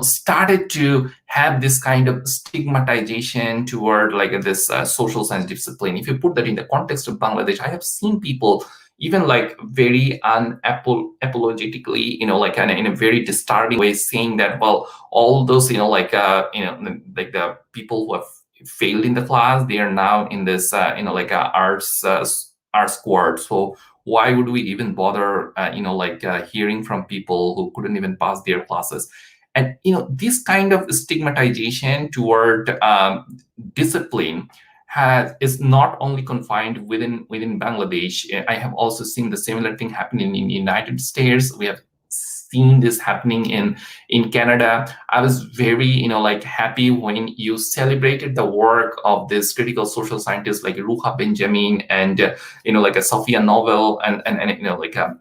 started to have this kind of stigmatization toward like this social science discipline. If you put that in the context of Bangladesh, I have seen people even like very unapologetically, like in a very disturbing way, saying that, well, all those like the people who have failed in the class, they are now in this arts squad. So why would we even bother hearing from people who couldn't even pass their classes? And this kind of stigmatization toward discipline is not only confined within Bangladesh. I have also seen the similar thing happening in the United States. We have seen this happening in Canada. I was very happy when you celebrated the work of this critical social scientists like Ruha Benjamin and like a Sophia Novel and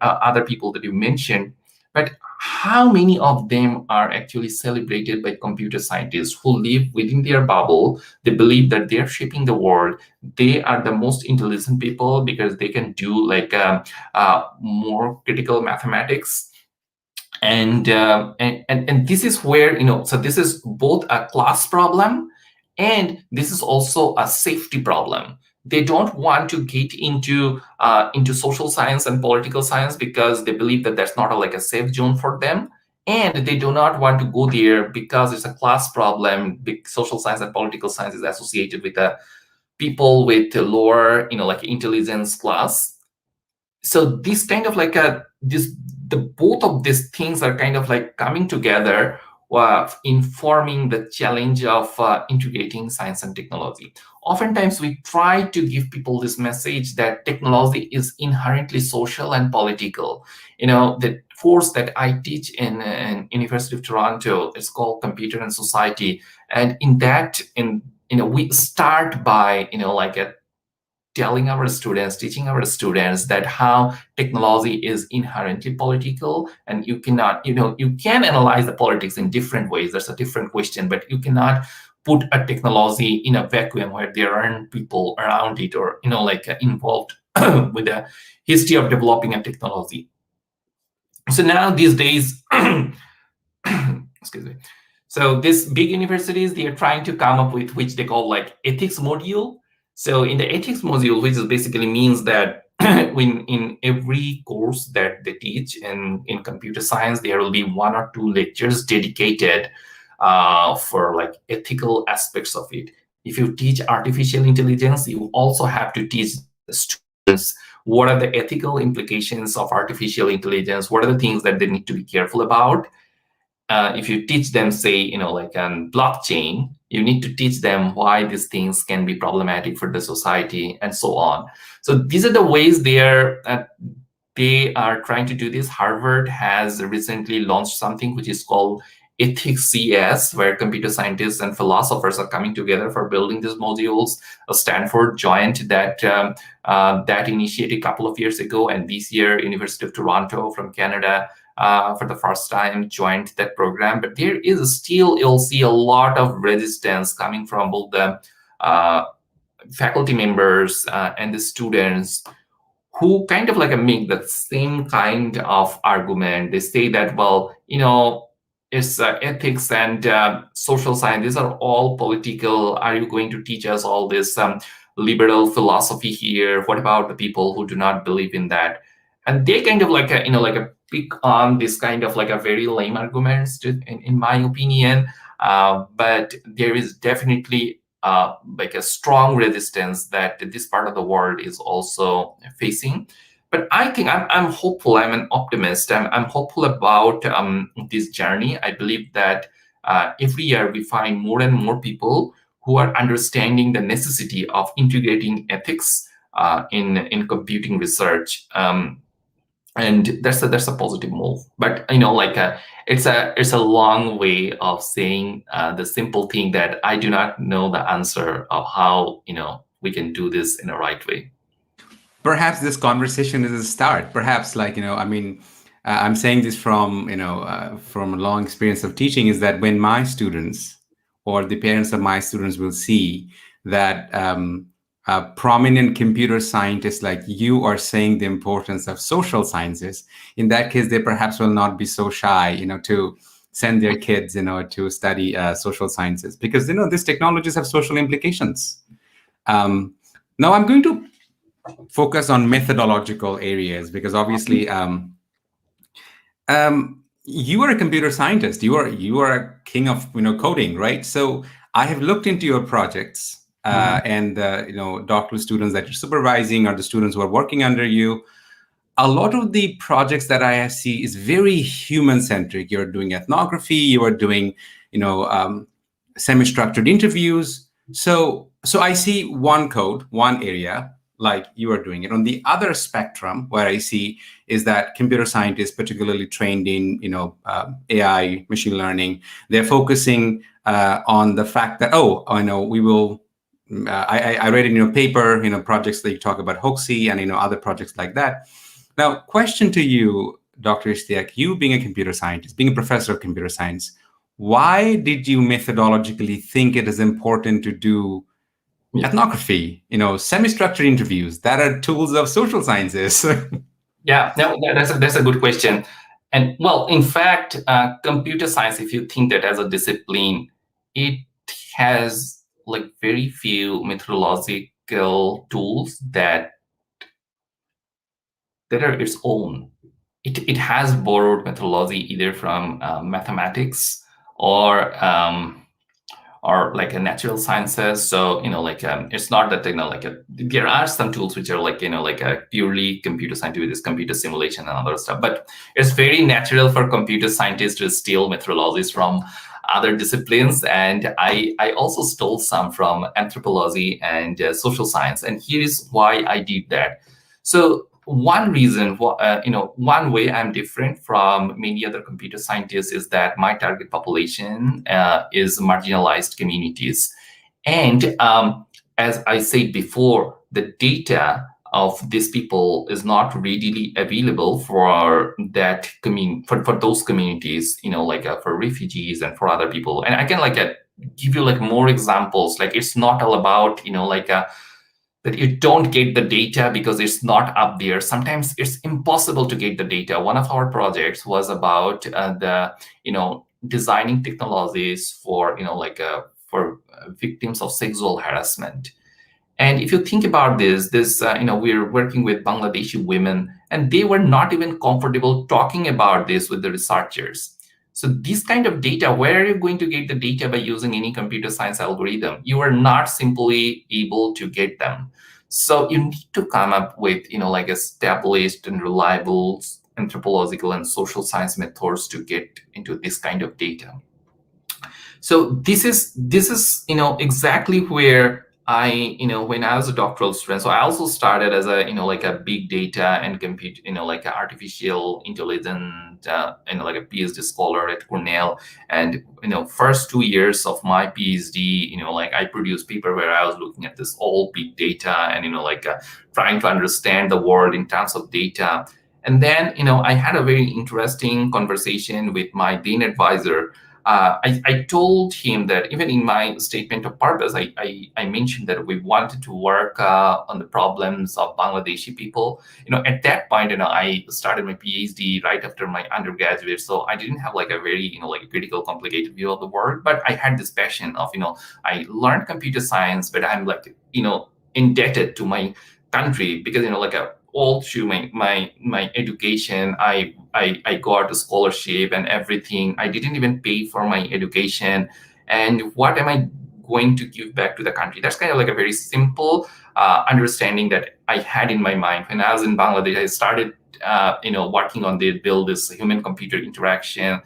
other people that you mentioned. But how many of them are actually celebrated by computer scientists who live within their bubble? They believe that they're shaping the world. They are the most intelligent people because they can do more critical mathematics. And this is where so this is both a class problem and this is also a safety problem. They don't want to get into social science and political science because they believe that that's not a safe zone for them, and they do not want to go there because it's a class problem. Big social science and political science is associated with people with a lower intelligence class. So this kind of the both of these things are kind of coming together, informing the challenge of integrating science and technology. Oftentimes we try to give people this message that technology is inherently social and political. The course that I teach in University of Toronto is called Computer and Society, and in that we start by telling our students, teaching our students that how technology is inherently political, and you cannot, you can analyze the politics in different ways. There's a different question, but you cannot put a technology in a vacuum where there aren't people around it or, involved with the history of developing a technology. So now these days, excuse me. So these big universities, they are trying to come up with which they call ethics module. So in the ethics module, which basically means that in every course that they teach in computer science, there will be 1 or 2 lectures dedicated for ethical aspects of it. If you teach artificial intelligence, you also have to teach students what are the ethical implications of artificial intelligence, what are the things that they need to be careful about. If you teach them, say, on blockchain, you need to teach them why these things can be problematic for the society and so on. So these are the ways they are trying to do this. Harvard has recently launched something which is called Ethics CS, where computer scientists and philosophers are coming together for building these modules. Stanford joined that initiative a couple of years ago, and this year, University of Toronto from Canada for the first time joined that program. But there is still, you'll see a lot of resistance coming from both the faculty members and the students, who kind of make the same kind of argument. They say that, well, it's ethics and social science, these are all political. Are you going to teach us all this liberal philosophy here? What about the people who do not believe in that? And they kind of pick on this kind of a very lame arguments, in my opinion. But there is definitely a strong resistance that this part of the world is also facing. But I think I'm hopeful. I'm an optimist. I'm hopeful about this journey. I believe that every year we find more and more people who are understanding the necessity of integrating ethics in computing research. And that's a positive move. But it's a long way of saying the simple thing that I do not know the answer of how we can do this in a right way. Perhaps this conversation is a start. Perhaps, I'm saying this from from a long experience of teaching, is that when my students or the parents of my students will see that prominent computer scientists like you are saying the importance of social sciences, in that case, they perhaps will not be so shy, to send their kids, to study social sciences, because these technologies have social implications. Now I'm going to focus on methodological areas, because obviously you are a computer scientist. You are a king of coding, right? So I have looked into your projects and doctoral students that you're supervising, or the students who are working under you. A lot of the projects that I see is very human centric. You're doing ethnography. You are doing semi-structured interviews. So I see one area like you are doing it. On the other spectrum, where I see is that computer scientists, particularly trained in AI, machine learning, they're focusing on the fact that I know we will. I read in your paper, projects that you talk about Hoaxy and other projects like that. Now, question to you, Dr. Ishtiaque, you being a computer scientist, being a professor of computer science, why did you methodologically think it is important to do ethnography, semi-structured interviews that are tools of social sciences? Yeah, no, that's a good question. And well, in fact, computer science, if you think that as a discipline, it has like very few methodological tools that are its own. It has borrowed methodology either from mathematics or like a natural sciences. So it's not that there are some tools which are like a purely computer scientific, this computer simulation and other stuff. But it's very natural for computer scientists to steal methodologies from other disciplines, and I also stole some from anthropology and social science. And here is why I did that. So one reason, one way I'm different from many other computer scientists is that my target population is marginalized communities. And as I said before, the data of these people is not readily available for that for those communities, for refugees and for other people. And I can give you more examples. It's not all about that you don't get the data because it's not up there. Sometimes it's impossible to get the data. One of our projects was about designing technologies for victims of sexual harassment. And if you think about this, we're working with Bangladeshi women, and they were not even comfortable talking about this with the researchers. So this kind of data, where are you going to get the data by using any computer science algorithm? You are not simply able to get them. So you need to come up with, established and reliable anthropological and social science methods to get into this kind of data. So this is exactly where when I was a doctoral student. So I also started as a big data and compute, artificial intelligence, a PhD scholar at Cornell. And first 2 years of my PhD, I produced paper where I was looking at this all big data and trying to understand the world in terms of data. And then I had a very interesting conversation with my then advisor. I told him that even in my statement of purpose, I mentioned that we wanted to work on the problems of Bangladeshi people. At that point, I started my PhD right after my undergraduate, so I didn't have a very critical, complicated view of the world. But I had this passion of I learned computer science, but I'm indebted to my country because all through my education, I got a scholarship and everything. I didn't even pay for my education. And what am I going to give back to the country? That's kind of a very simple understanding that I had in my mind. When I was in Bangladesh, I started working on the build this human computer interaction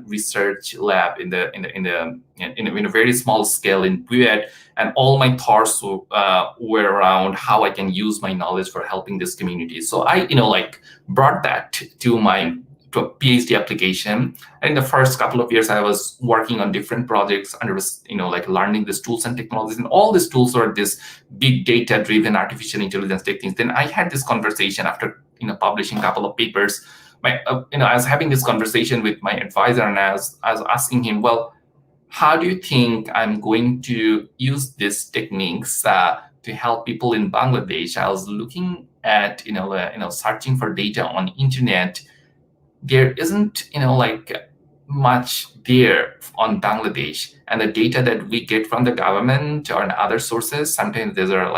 research lab in a very small scale in Buet, and all my thoughts were around how I can use my knowledge for helping this community. So I brought that to a PhD application. In the first couple of years, I was working on different projects under learning these tools and technologies, and all these tools are this big data driven artificial intelligence techniques. Then I had this conversation after publishing a couple of papers. I was having this conversation with my advisor, and I was asking him, well, how do you think I'm going to use these techniques to help people in Bangladesh? I was looking at searching for data on internet. There isn't much there on Bangladesh, and the data that we get from the government or in other sources, sometimes these are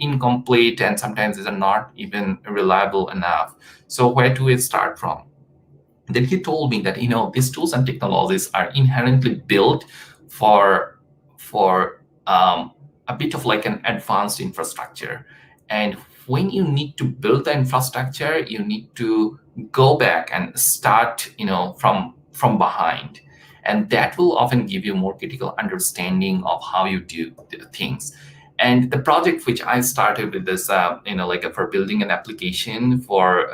incomplete, and sometimes these are not even reliable enough. So where do we start from? Then he told me that these tools and technologies are inherently built for a bit of an advanced infrastructure, and when you need to build the infrastructure, you need to go back and start from behind, and that will often give you more critical understanding of how you do things. And the project which I started with this, for building an application for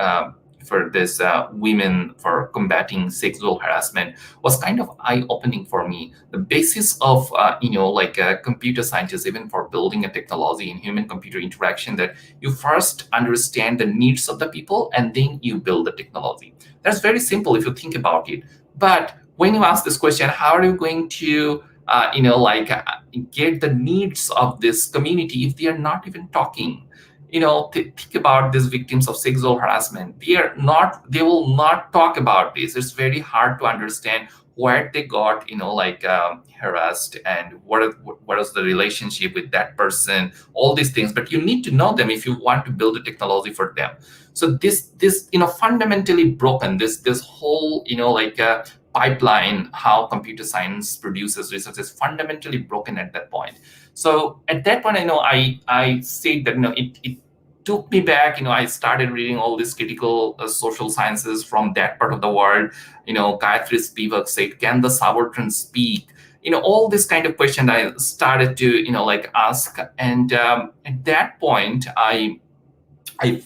this women for combating sexual harassment was kind of eye-opening for me. The basis of computer scientists, even for building a technology in human-computer interaction, that you first understand the needs of the people and then you build the technology. That's very simple if you think about it. But when you ask this question, how are you going to get the needs of this community if they are not even talking? Think about these victims of sexual harassment. They will not talk about this. It's very hard to understand where they got harassed and what is the relationship with that person, all these things. But you need to know them if you want to build a technology for them. So this fundamentally broken, this whole pipeline, how computer science produces research, is fundamentally broken at that point. So at that point, I said that it took me back. I started reading all these critical social sciences from that part of the world. Gayatri Spivak said, "Can the subaltern speak?" All this kind of question I started to ask, and at that point, I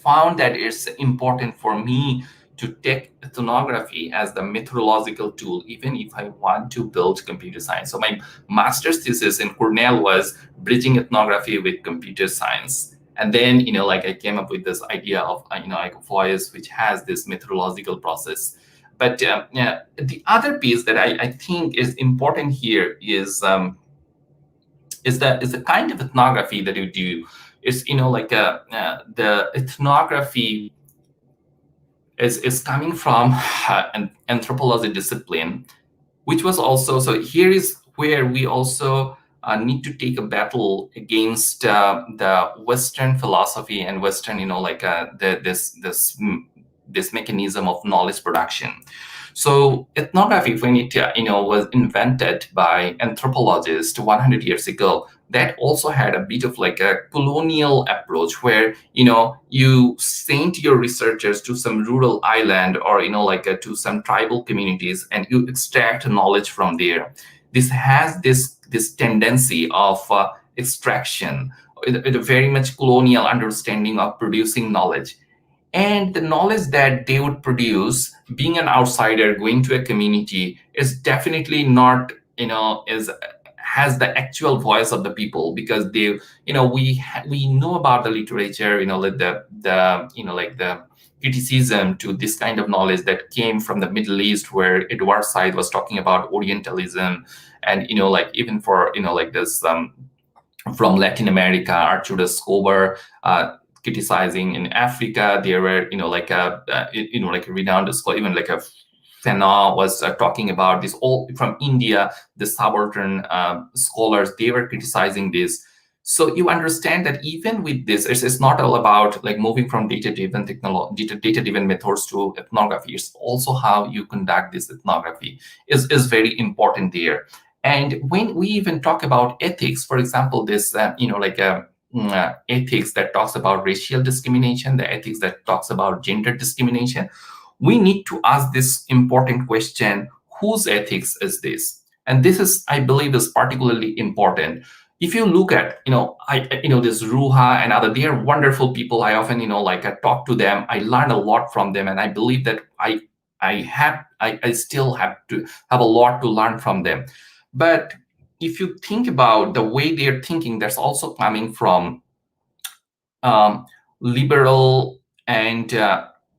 found that it's important for me to take ethnography as the methodological tool, even if I want to build computer science. So my master's thesis in Cornell was bridging ethnography with computer science. And then, I came up with this idea of, Voice, which has this methodological process. But the other piece that I think is important here is the kind of ethnography that you do. Is the ethnography is coming from an anthropology discipline, which was also, so here is where we also need to take a battle against the Western philosophy and Western, this mechanism of knowledge production. So ethnography, when it was invented by anthropologists 100 years ago, that also had a bit of a colonial approach where you sent your researchers to some rural island or to some tribal communities, and you extract knowledge from there. This has this tendency of extraction, with a very much colonial understanding of producing knowledge. And the knowledge that they would produce, being an outsider going to a community, is definitely not, has the actual voice of the people, because they, we know about the literature, the criticism to this kind of knowledge that came from the Middle East, where Edward Said was talking about Orientalism, and even for this from Latin America, Arturo Escobar. Criticizing in Africa, there were a renowned scholar, even a Fanon was talking about this. All from India, the subaltern scholars, they were criticizing this. So you understand that even with this, it's not all about moving from data-driven technology, data-driven methods to ethnography. It's also how you conduct this ethnography is very important there. And when we even talk about ethics, for example, this ethics that talks about racial discrimination, the ethics that talks about gender discrimination, we need to ask this important question: whose ethics is this? And this is, I believe, is particularly important. If you look at, this Ruha and other, they are wonderful people. I often, I talk to them, I learn a lot from them, and I believe that I still have to have a lot to learn from them. But if you think about the way they're thinking, that's also coming from liberal and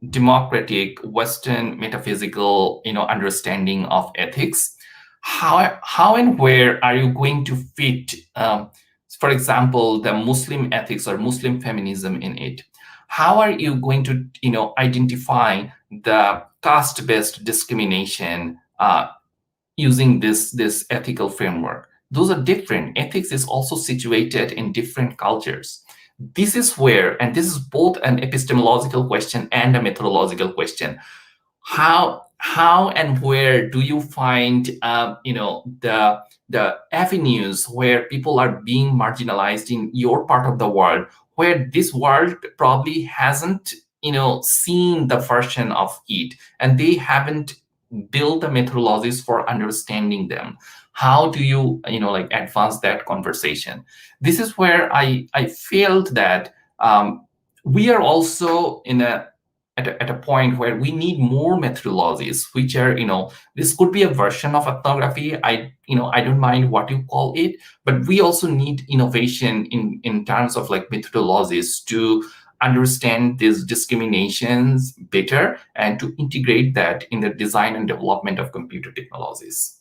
democratic Western metaphysical, understanding of ethics. How and where are you going to fit, for example, the Muslim ethics or Muslim feminism in it? How are you going to, identify the caste-based discrimination using this ethical framework? Those are different. Ethics is also situated in different cultures. This is where, and this is both an epistemological question and a methodological question. How and where do you find the avenues where people are being marginalized in your part of the world, where this world probably hasn't seen the version of it, and they haven't build the methodologies for understanding them? How do you advance that conversation? This is where I felt that we are also at a point where we need more methodologies, which are, this could be a version of ethnography. I don't mind what you call it, but we also need innovation in terms of methodologies to understand these discriminations better and to integrate that in the design and development of computer technologies.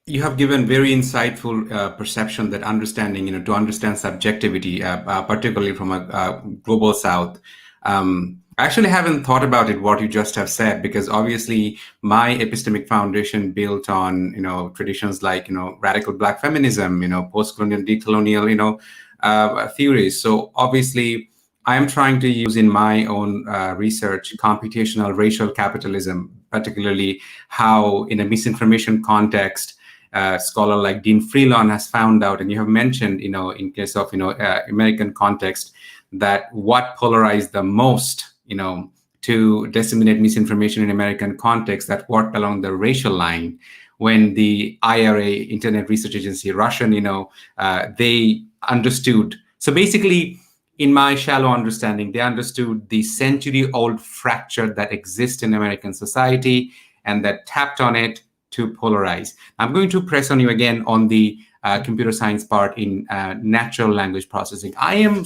You have given very insightful perception that understanding, to understand subjectivity, particularly from a global South. I actually haven't thought about it, what you just have said, because obviously my epistemic foundation built on, traditions like, radical Black feminism, post-colonial, decolonial, theories. So obviously I am trying to use in my own research computational racial capitalism, particularly how in a misinformation context, a scholar like Dean Freelon has found out, and you have mentioned, in case of, American context, that what polarized the most, to disseminate misinformation in American context, that worked along the racial line, when the IRA, Internet Research Agency, Russian, they understood. So basically, in my shallow understanding, they understood the century-old fracture that exists in American society and that tapped on it to polarize. I'm going to press on you again on the computer science part in natural language processing. I am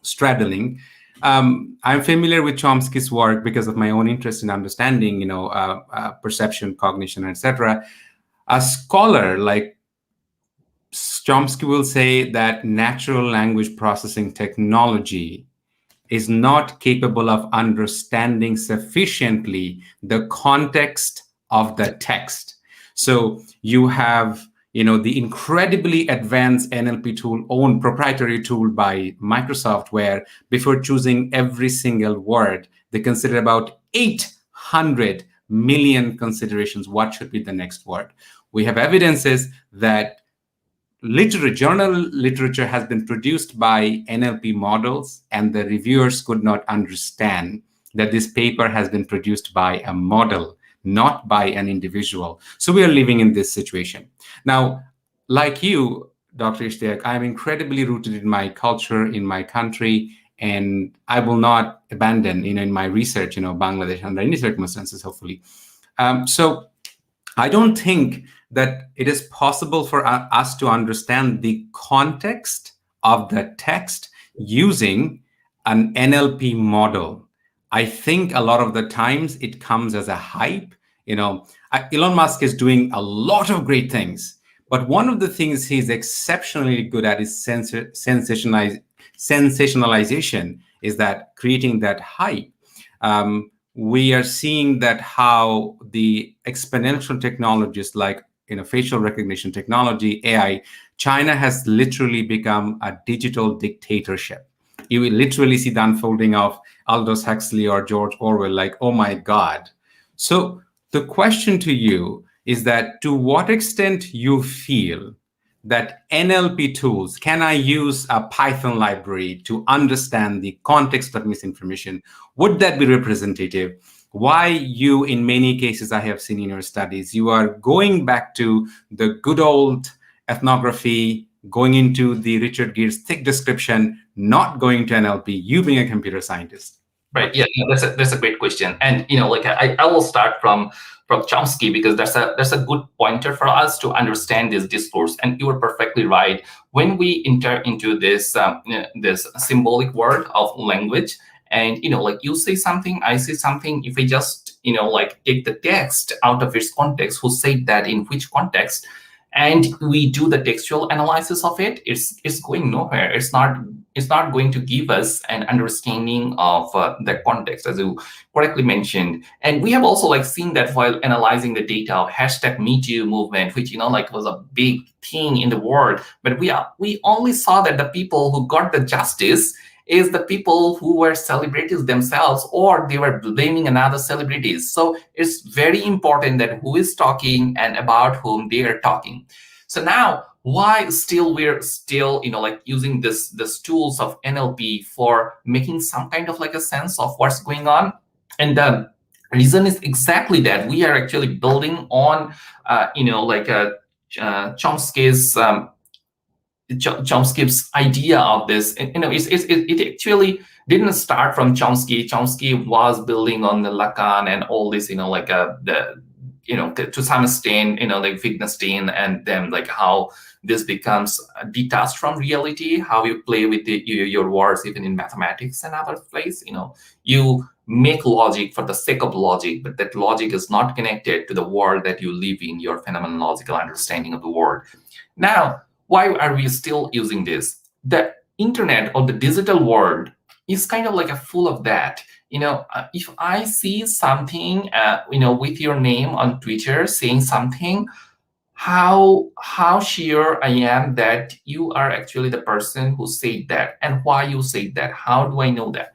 straddling. I'm familiar with Chomsky's work because of my own interest in understanding, perception, cognition, etc. A scholar like Chomsky will say that natural language processing technology is not capable of understanding sufficiently the context of the text. So you have, the incredibly advanced NLP tool, own proprietary tool by Microsoft, where before choosing every single word, they consider about 800 million considerations. What should be the next word? We have evidences that journal literature has been produced by NLP models, and the reviewers could not understand that this paper has been produced by a model, not by an individual. So we are living in this situation. Now, like you, Dr. Ishtiaque, I'm incredibly rooted in my culture, in my country, and I will not abandon, in my research, Bangladesh under any circumstances, hopefully. So I don't think that it is possible for us to understand the context of the text using an NLP model. I think a lot of the times it comes as a hype. Elon Musk is doing a lot of great things, but one of the things he's exceptionally good at is sensationalization, is that creating that hype. We are seeing that how the exponential technologies like facial recognition technology, AI, China has literally become a digital dictatorship. You will literally see the unfolding of Aldous Huxley or George Orwell, like, oh my God. So the question to you is that to what extent you feel that NLP tools, can I use a Python library to understand the context of misinformation? Would that be representative? Why you, in many cases I have seen in your studies, you are going back to the good old ethnography, going into the Richard Gere's thick description, not going to NLP, you being a computer scientist? Right. Yeah, that's a great question. And like I will start from Chomsky, because that's a good pointer for us to understand this discourse. And you are perfectly right. When we enter into this symbolic world of language, and like you say something, I say something, if we just like take the text out of its context, who said that in which context, and we do the textual analysis of it, it's going nowhere. It's not going to give us an understanding of the context, as you correctly mentioned. And we have also like seen that while analyzing the data of #MeToo movement, which like was a big thing in the world, but we only saw that the people who got the justice is the people who were celebrities themselves, or they were blaming another celebrities. So it's very important that who is talking and about whom they are talking. So now, why we're still like using this tools of NLP for making some kind of like a sense of what's going on? And the reason is exactly that we are actually building on Chomsky's Chomsky's idea of this. And, it actually didn't start from Chomsky. Chomsky was building on the Lacan and all this, to some extent, like Wittgenstein, and then like how this becomes detached from reality, how you play with your words, even in mathematics and other places. You make logic for the sake of logic, but that logic is not connected to the world that you live in, your phenomenological understanding of the world. Now, why are we still using this? The internet or the digital world is kind of like a full of that. If I see something, with your name on Twitter saying something, how sure I am that you are actually the person who said that, and why you said that? How do I know that?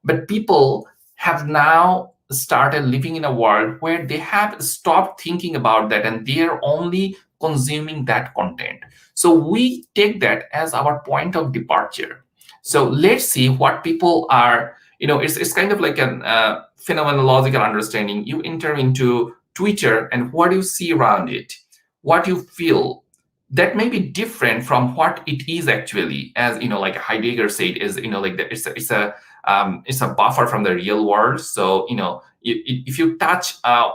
But people have now started living in a world where they have stopped thinking about that, and they are only consuming that content. So we take that as our point of departure. So let's see what people are, it's kind of like a phenomenological understanding. You enter into Twitter, and what you see around it, what you feel, that may be different from what it is actually. As like Heidegger said, is like it's a buffer from the real world. So if you touch a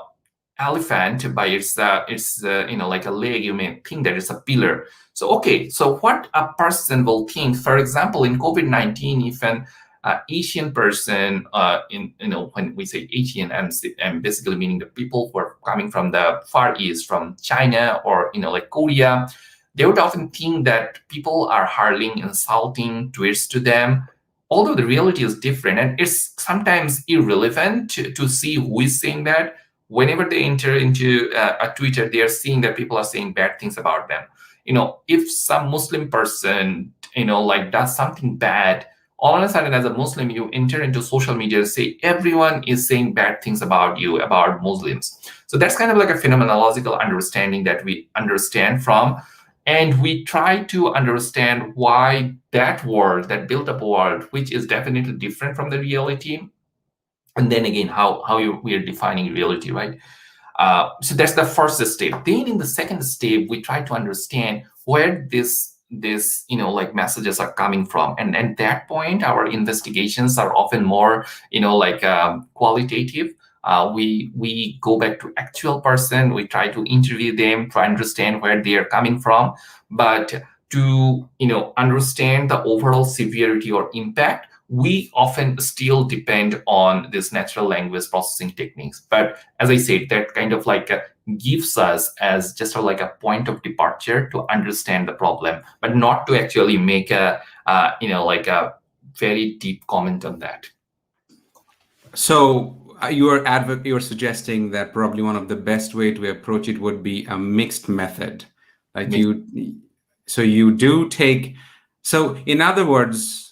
elephant by its like a leg, you may think that it's a pillar. So okay, so what a person will think, for example, in COVID-19, if an Asian person, when we say Asian, I'm basically meaning the people who are coming from the Far East, from China or like Korea, they would often think that people are hurling insulting tweets to them, although the reality is different. And it's sometimes irrelevant to see who is saying that. Whenever they enter into a Twitter, they are seeing that people are saying bad things about them. If some Muslim person, like does something bad, all of a sudden, as a Muslim, you enter into social media and say everyone is saying bad things about you, about Muslims. So that's kind of like a phenomenological understanding that we understand from. And we try to understand why that world, that built-up world, which is definitely different from the reality, and then again, how we are defining reality, right? So that's the first step. Then in the second step, we try to understand where this like messages are coming from. And at that point, our investigations are often more, qualitative. We go back to actual person. We try to interview them to understand where they are coming from. But to understand the overall severity or impact, we often still depend on this natural language processing techniques. But as I said, that kind of like gives us as just like a point of departure to understand the problem, but not to actually make a like a very deep comment on that. So you're suggesting that probably one of the best way to approach it would be a mixed method. Like you do take. So in other words,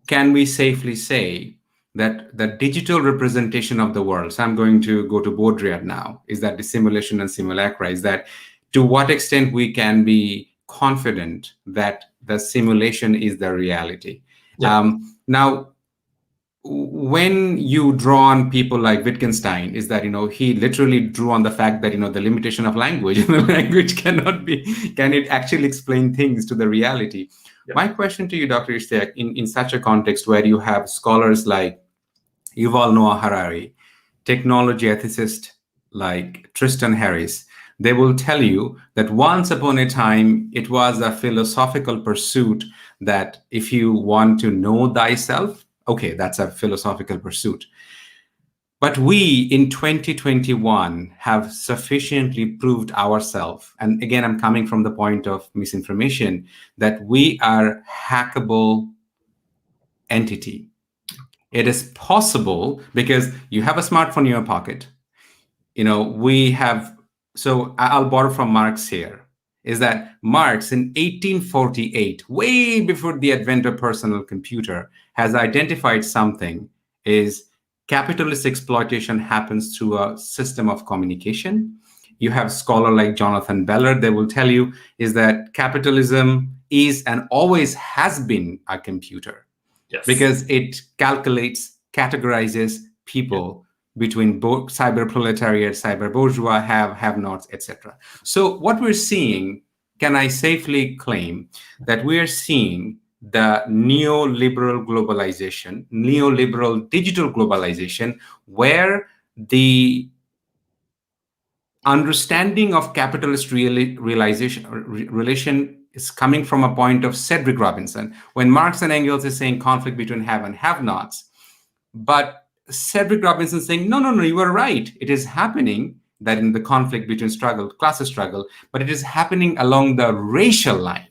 can we safely say that the digital representation of the world, so I'm going to go to Baudrillard now, is that the simulation and simulacra, is that to what extent we can be confident that the simulation is the reality. Yeah. Now, when you draw on people like Wittgenstein, is that he literally drew on the fact that the limitation of language. The language can it actually explain things to the reality? Yeah. My question to you, Dr. Ishtiaque, in such a context where you have scholars like Yuval Noah Harari, technology ethicist like Tristan Harris, they will tell you that once upon a time it was a philosophical pursuit that if you want to know thyself, okay, that's a philosophical pursuit. But we in 2021 have sufficiently proved ourselves. And again, I'm coming from the point of misinformation, that we are hackable entity. It is possible because you have a smartphone in your pocket. We have, so I'll borrow from Marx here, is that Marx in 1848, way before the advent of personal computer, has identified something is capitalist exploitation happens through a system of communication. You have scholar like Jonathan Ballard, they will tell you is that capitalism is and always has been a computer. Yes. Because it calculates, categorizes people between both cyber proletariat, cyber bourgeois, have-nots, etc. So what we're seeing, can I safely claim that we're seeing the neoliberal globalization, neoliberal digital globalization, where the understanding of capitalist relation is coming from a point of Cedric Robinson. When Marx and Engels is saying conflict between have and have-nots, but Cedric Robinson saying, no, you were right. It is happening that in the conflict between class struggle, but it is happening along the racial line.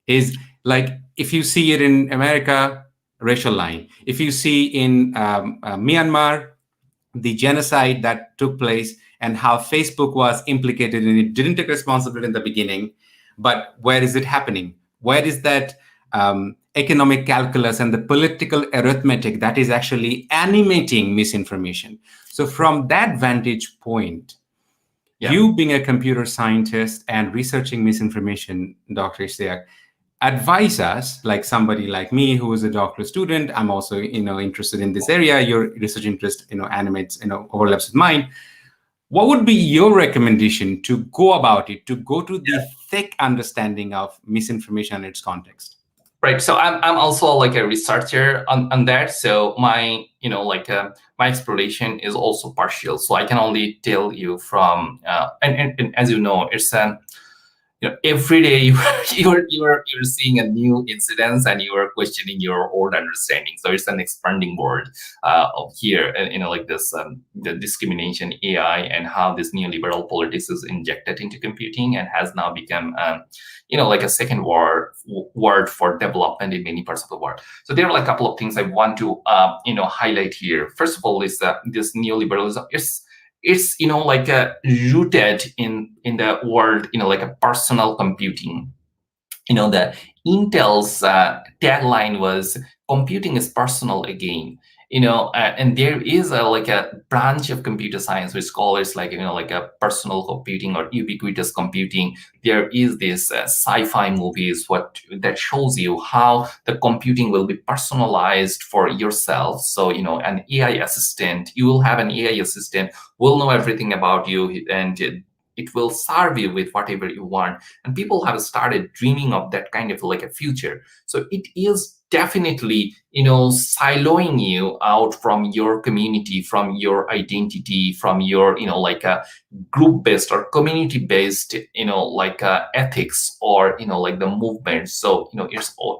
Is like, if you see it in America, racial line. If you see in Myanmar, the genocide that took place and how Facebook was implicated in it, didn't take responsibility in the beginning, but where is it happening? Where is that economic calculus and the political arithmetic that is actually animating misinformation? So from that vantage point, you being a computer scientist and researching misinformation, Dr. Ishtiaque, advise us, like somebody like me who is a doctoral student, I'm also interested in this area, your research interest animates, overlaps with mine. What would be your recommendation to go about it, to go to the thick understanding of misinformation and its context? Right. So I'm also like a researcher on that. So my my exploration is also partial. So I can only tell you from and as you know, it's every day you're seeing a new incidence and you are questioning your old understanding. So it's an expanding world of here, like this the discrimination AI and how this neoliberal politics is injected into computing and has now become like a second word for development in many parts of the world. So there are like a couple of things I want to highlight here. First of all, is that this neoliberalism it's like rooted in the world, like a personal computing. The Intel's tagline was computing is personal again. And there is like a branch of computer science with scholars like like a personal computing or ubiquitous computing. There is this sci-fi movies that shows you how the computing will be personalized for yourself. So an AI assistant, you will have an AI assistant will know everything about you, and it will serve you with whatever you want. And people have started dreaming of that kind of like a future. So it is definitely siloing you out from your community, from your identity, from your like a group based or community based like ethics or like the movement. So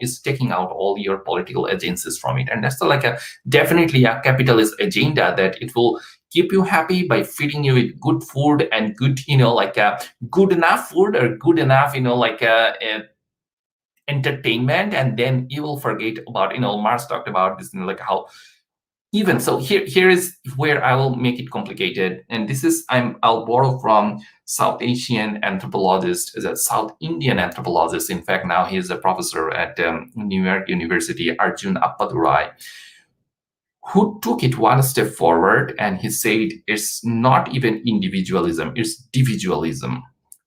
it's taking out all your political agencies from it. And that's like a definitely a capitalist agenda, that it will keep you happy by feeding you with good food and good like a good enough food or good enough like a entertainment, and then you will forget about Mars talked about this, like how even so here is where I will make it complicated. And this is I'll borrow from South Asian anthropologist, is a South Indian anthropologist. In fact, now he is a professor at New York University, Arjun Appadurai, who took it one step forward, and he said it's not even individualism, it's individualism,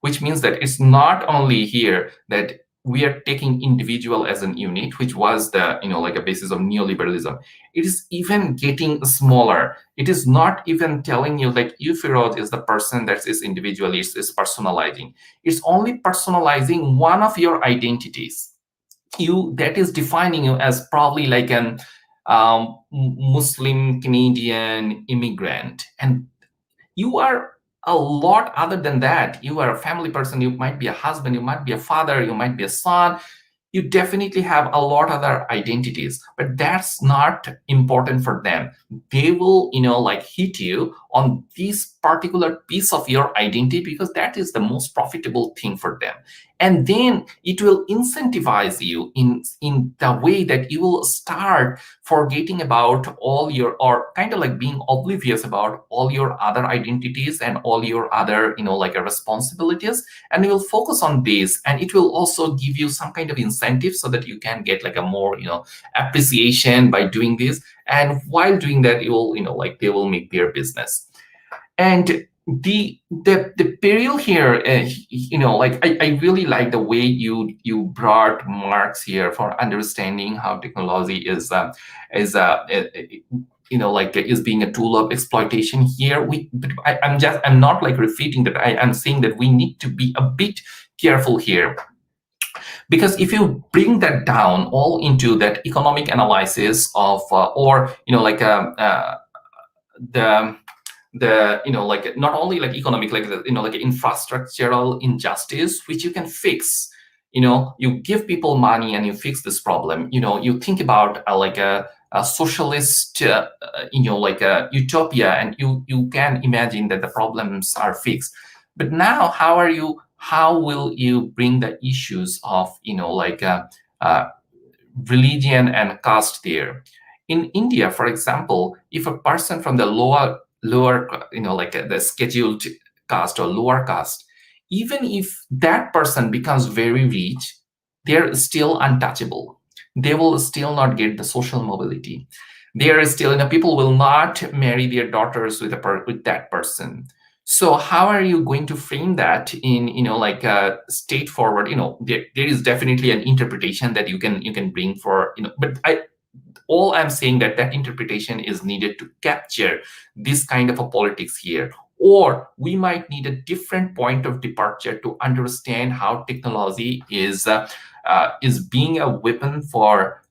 which means that it's not only here that we are taking individual as an unit, which was the like a basis of neoliberalism. It is even getting smaller. It is not even telling you like you, Firoz, is the person that is individually is personalizing. It's only personalizing one of your identities. You that is defining you as probably like an Muslim Canadian immigrant, and you are a lot other than that. You are a family person, you might be a husband, you might be a father, you might be a son. You definitely have a lot of other identities, but that's not important for them. They will like hit you on this particular piece of your identity because that is the most profitable thing for them. And then it will incentivize you in the way that you will start forgetting about all your, or kind of like being oblivious about all your other identities and all your other like responsibilities, and you will focus on this. And it will also give you some kind of incentive so that you can get like a more appreciation by doing this. And while doing that, you will like they will make their business. And the peril here, like I really like the way you brought Marx here for understanding how technology is like is being a tool of exploitation here. I'm not like refuting that. I'm saying that we need to be a bit careful here, because if you bring that down all into that economic analysis of or like the like not only like economic, like like infrastructural injustice, which you can fix. You give people money and you fix this problem. You think about like a socialist like a utopia, and you can imagine that the problems are fixed. But now how will you bring the issues of like religion and caste there? In India, for example, if a person from the lower like the scheduled caste or lower caste, even if that person becomes very rich, they're still untouchable. They will still not get the social mobility. There is still people will not marry their daughters with with that person. So how are you going to frame that in like a straightforward? There is definitely an interpretation that you can bring for but all I'm saying that interpretation is needed to capture this kind of a politics here. Or we might need a different point of departure to understand how technology is being a weapon for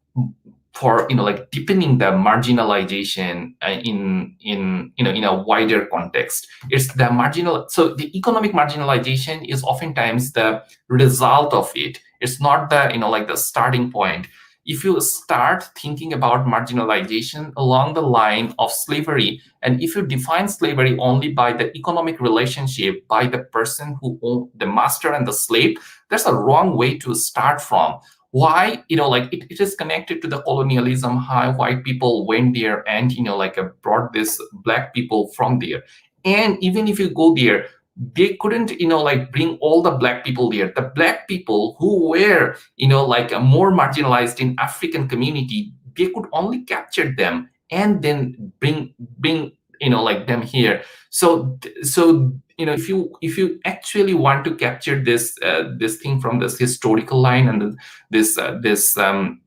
like deepening the marginalization in a wider context. It's the marginal. So the economic marginalization is oftentimes the result of it. It's not the like the starting point. If you start thinking about marginalization along the line of slavery, and if you define slavery only by the economic relationship, by the person who owned the master and the slave, that's a wrong way to start from. Why? Like it is connected to the colonialism, how white people went there and like brought this black people from there. And even if you go there, they couldn't like bring all the black people there. The black people who were like more marginalized in African community, they could only capture them and then bring like them here. So if you actually want to capture this thing from this historical line and this in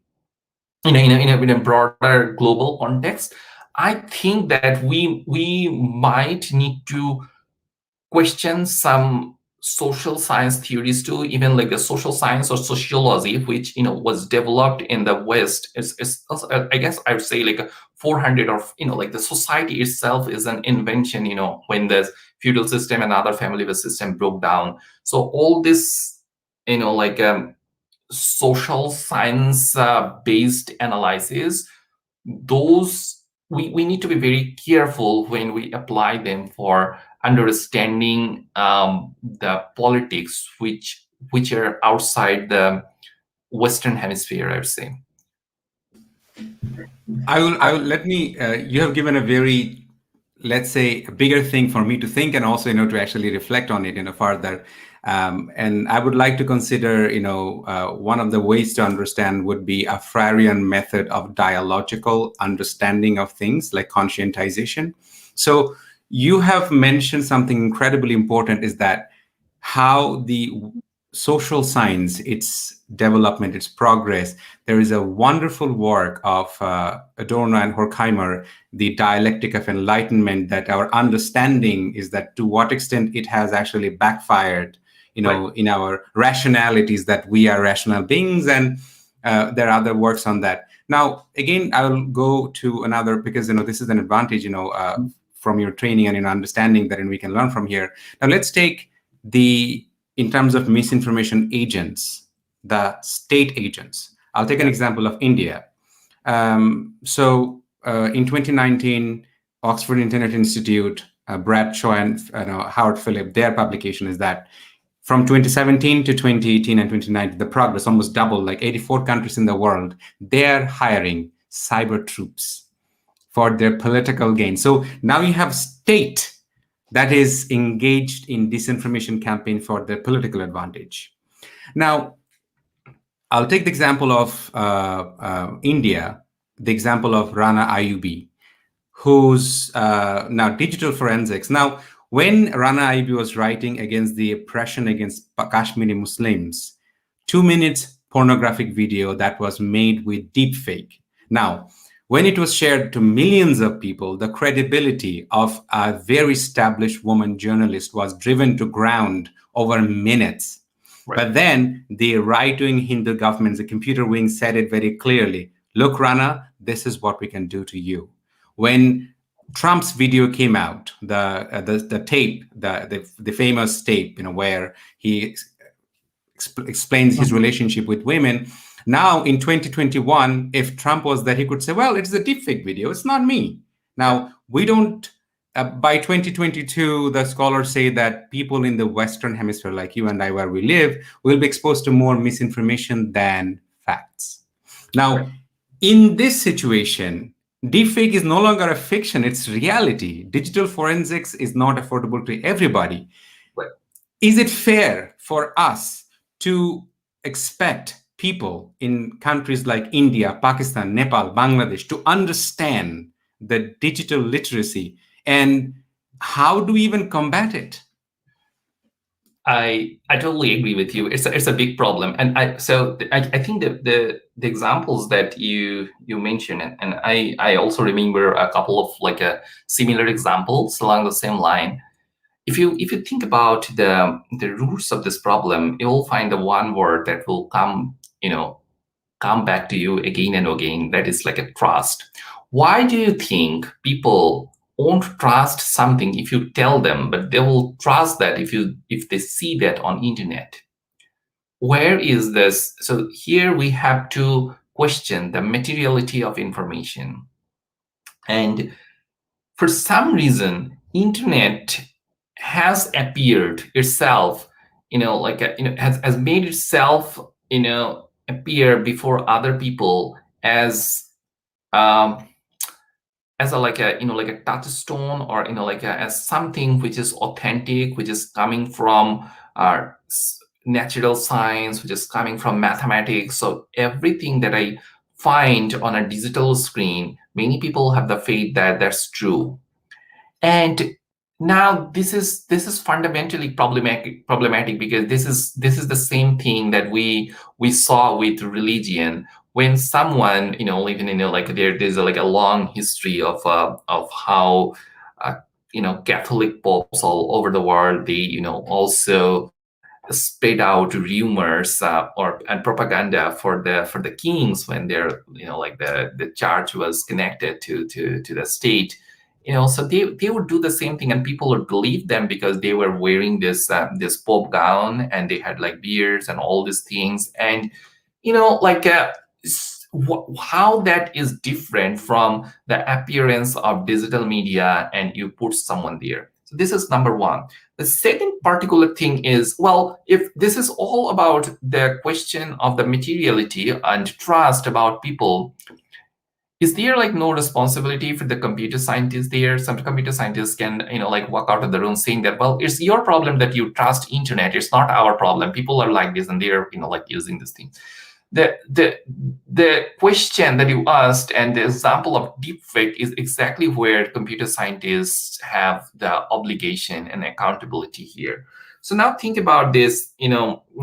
a broader global context, I think that we might need to question some social science theories too, even like the social science or sociology, which was developed in the West. It's also, I guess I would say like 400 or like the society itself is an invention. When the feudal system and other family-based system broke down. So all this like social science based analysis, those we need to be very careful when we apply them for understanding the politics which are outside the Western hemisphere, I would say. I will let me. You have given a very, let's say, a bigger thing for me to think and also to actually reflect on it further. And I would like to consider one of the ways to understand would be a Freirean method of dialogical understanding of things like conscientization. So you have mentioned something incredibly important, is that how the social science, its development, its progress. There is a wonderful work of Adorno and Horkheimer, The Dialectic of Enlightenment, that our understanding is that to what extent it has actually backfired, in our rationalities, that we are rational beings, and there are other works on that. Now, again, I will go to another, because this is an advantage, from your training and understanding that, and we can learn from here. Now, let's take in terms of misinformation agents, the state agents. I'll take an example of India. In 2019, Oxford Internet Institute, Brad Shaw and Howard Phillip, their publication is that from 2017 to 2018 and 2019, the progress almost doubled, like 84 countries in the world, they're hiring cyber troops for their political gain. So now you have state that is engaged in disinformation campaign for their political advantage. Now, I'll take the example of India, the example of Rana Ayubi, who's now digital forensics. Now, when Rana Ayubi was writing against the oppression against Kashmiri Muslims, 2 minutes pornographic video that was made with deepfake. Now, when it was shared to millions of people, the credibility of a very established woman journalist was driven to ground over minutes. Right. But then the right-wing Hindu government, the computer wing, said it very clearly. Look, Rana, this is what we can do to you. When Trump's video came out, the tape, the famous tape, where he explains his relationship with women. Now, in 2021, if Trump was there, he could say, well, it's a deepfake video. It's not me. Now, we don't, by 2022, the scholars say that people in the Western hemisphere, like you and I, where we live, will be exposed to more misinformation than facts. Now, in this situation, deepfake is no longer a fiction, it's reality. Digital forensics is not affordable to everybody. Right. Is it fair for us to expect people in countries like India, Pakistan, Nepal, Bangladesh to understand the digital literacy? And how do we even combat it? I totally agree with you. It's a big problem, and I think the examples that you mentioned, and I also remember a couple of similar examples along the same line. If you think about the roots of this problem, you will find the one word that will come back to you again and again. That is like a trust. Why do you think people won't trust something if you tell them, but they will trust that if they see that on internet? Where is this? So here we have to question the materiality of information. And for some reason, internet has appeared itself, has made itself, appear before other people as a touchstone, or as something which is authentic, which is coming from natural science, which is coming from mathematics. So everything that I find on a digital screen, many people have the faith that that's true. And now this is fundamentally problematic because this is the same thing that we saw with religion. When someone, even there's a long history of how Catholic popes all over the world, they also spread out rumors and propaganda for the kings when they're the church was connected to the state. So they would do the same thing, and people would believe them because they were wearing this pope gown, and they had beards and all these things, and how that is different from the appearance of digital media, and you put someone there. So this is number one. The second particular thing is, well, if this is all about the question of the materiality and trust about people, is there no responsibility for the computer scientists there? Some computer scientists can, walk out of the room saying that, well, it's your problem that you trust internet. It's not our problem. People are like this, and they're, using this thing. The question that you asked and the example of deepfake is exactly where computer scientists have the obligation and accountability here. So now think about this,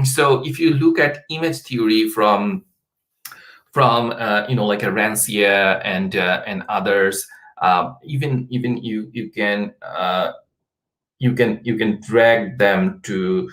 so if you look at image theory from like a Rancia and others, even you can drag them to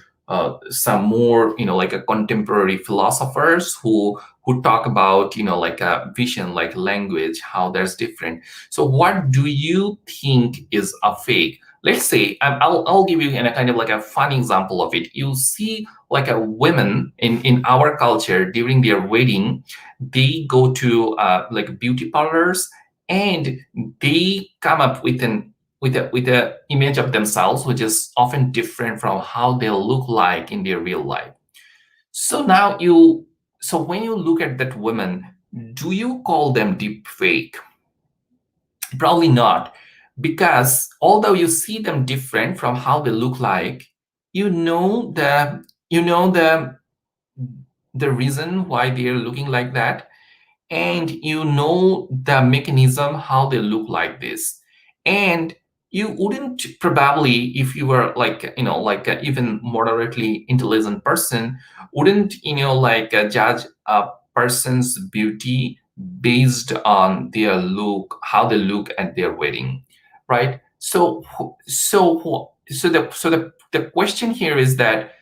some more like a contemporary philosophers who talk about like a vision, like language, how there's different. So what do you think is a fake? Let's say I'll give you in a kind of like a fun example of it. You see like a women in our culture during their wedding, they go to like beauty parlors, and they come up with a image of themselves which is often different from how they look like in their real life. So now so when you look at that woman, do you call them deep fake? Probably not, because although you see them different from how they look like, you know the reason why they're looking like that, and you know the mechanism how they look like this. And you wouldn't probably, if you were like like a even moderately intelligent person, wouldn't like judge a person's beauty based on their look, how they look at their wedding, right? So the question here is that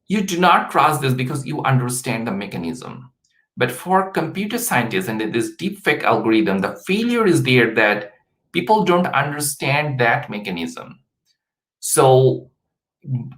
you do not trust this because you understand the mechanism. But for computer scientists and this deepfake algorithm, the failure is there that people don't understand that mechanism. So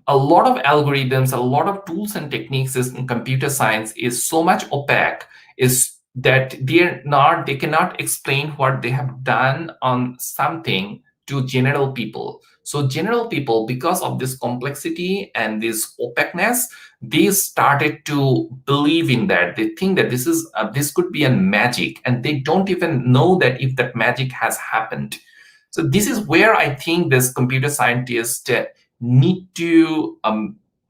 a lot of algorithms, a lot of tools and techniques in computer science is so much opaque, is that they cannot explain what they have done on something to general people. So general people, because of this complexity and this opaqueness, they started to believe in that. They think that this could be a magic, and they don't even know that if that magic has happened. So this is where I think this computer scientist need to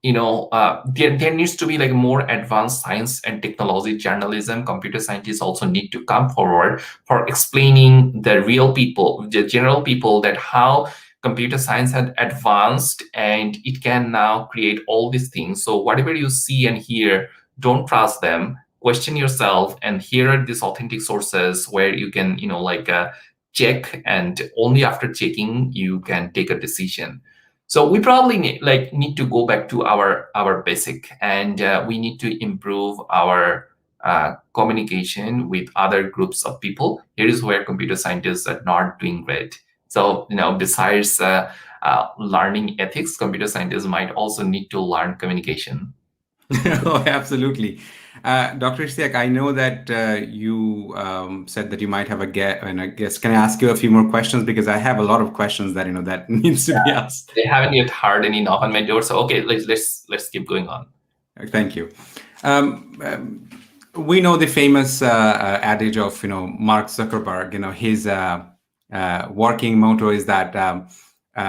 there needs to be like more advanced science and technology journalism. Computer scientists also need to come forward for explaining the real people, the general people, that how computer science had advanced and it can now create all these things. So whatever you see and hear, don't trust them, question yourself, and here are these authentic sources where you can check, and only after checking you can take a decision. So we probably need to go back to our basic, and we need to improve our communication with other groups of people. Here is where computer scientists are not doing great. So besides learning ethics, computer scientists might also need to learn communication. Oh, absolutely. Dr. Ishtiaque, I know that you said that you might have a guest, and I guess, can I ask you a few more questions? Because I have a lot of questions that that needs to be asked. They haven't yet heard any knock on my door, so okay, let's keep going on. Thank you. We know the famous adage of Mark Zuckerberg. His working motto is that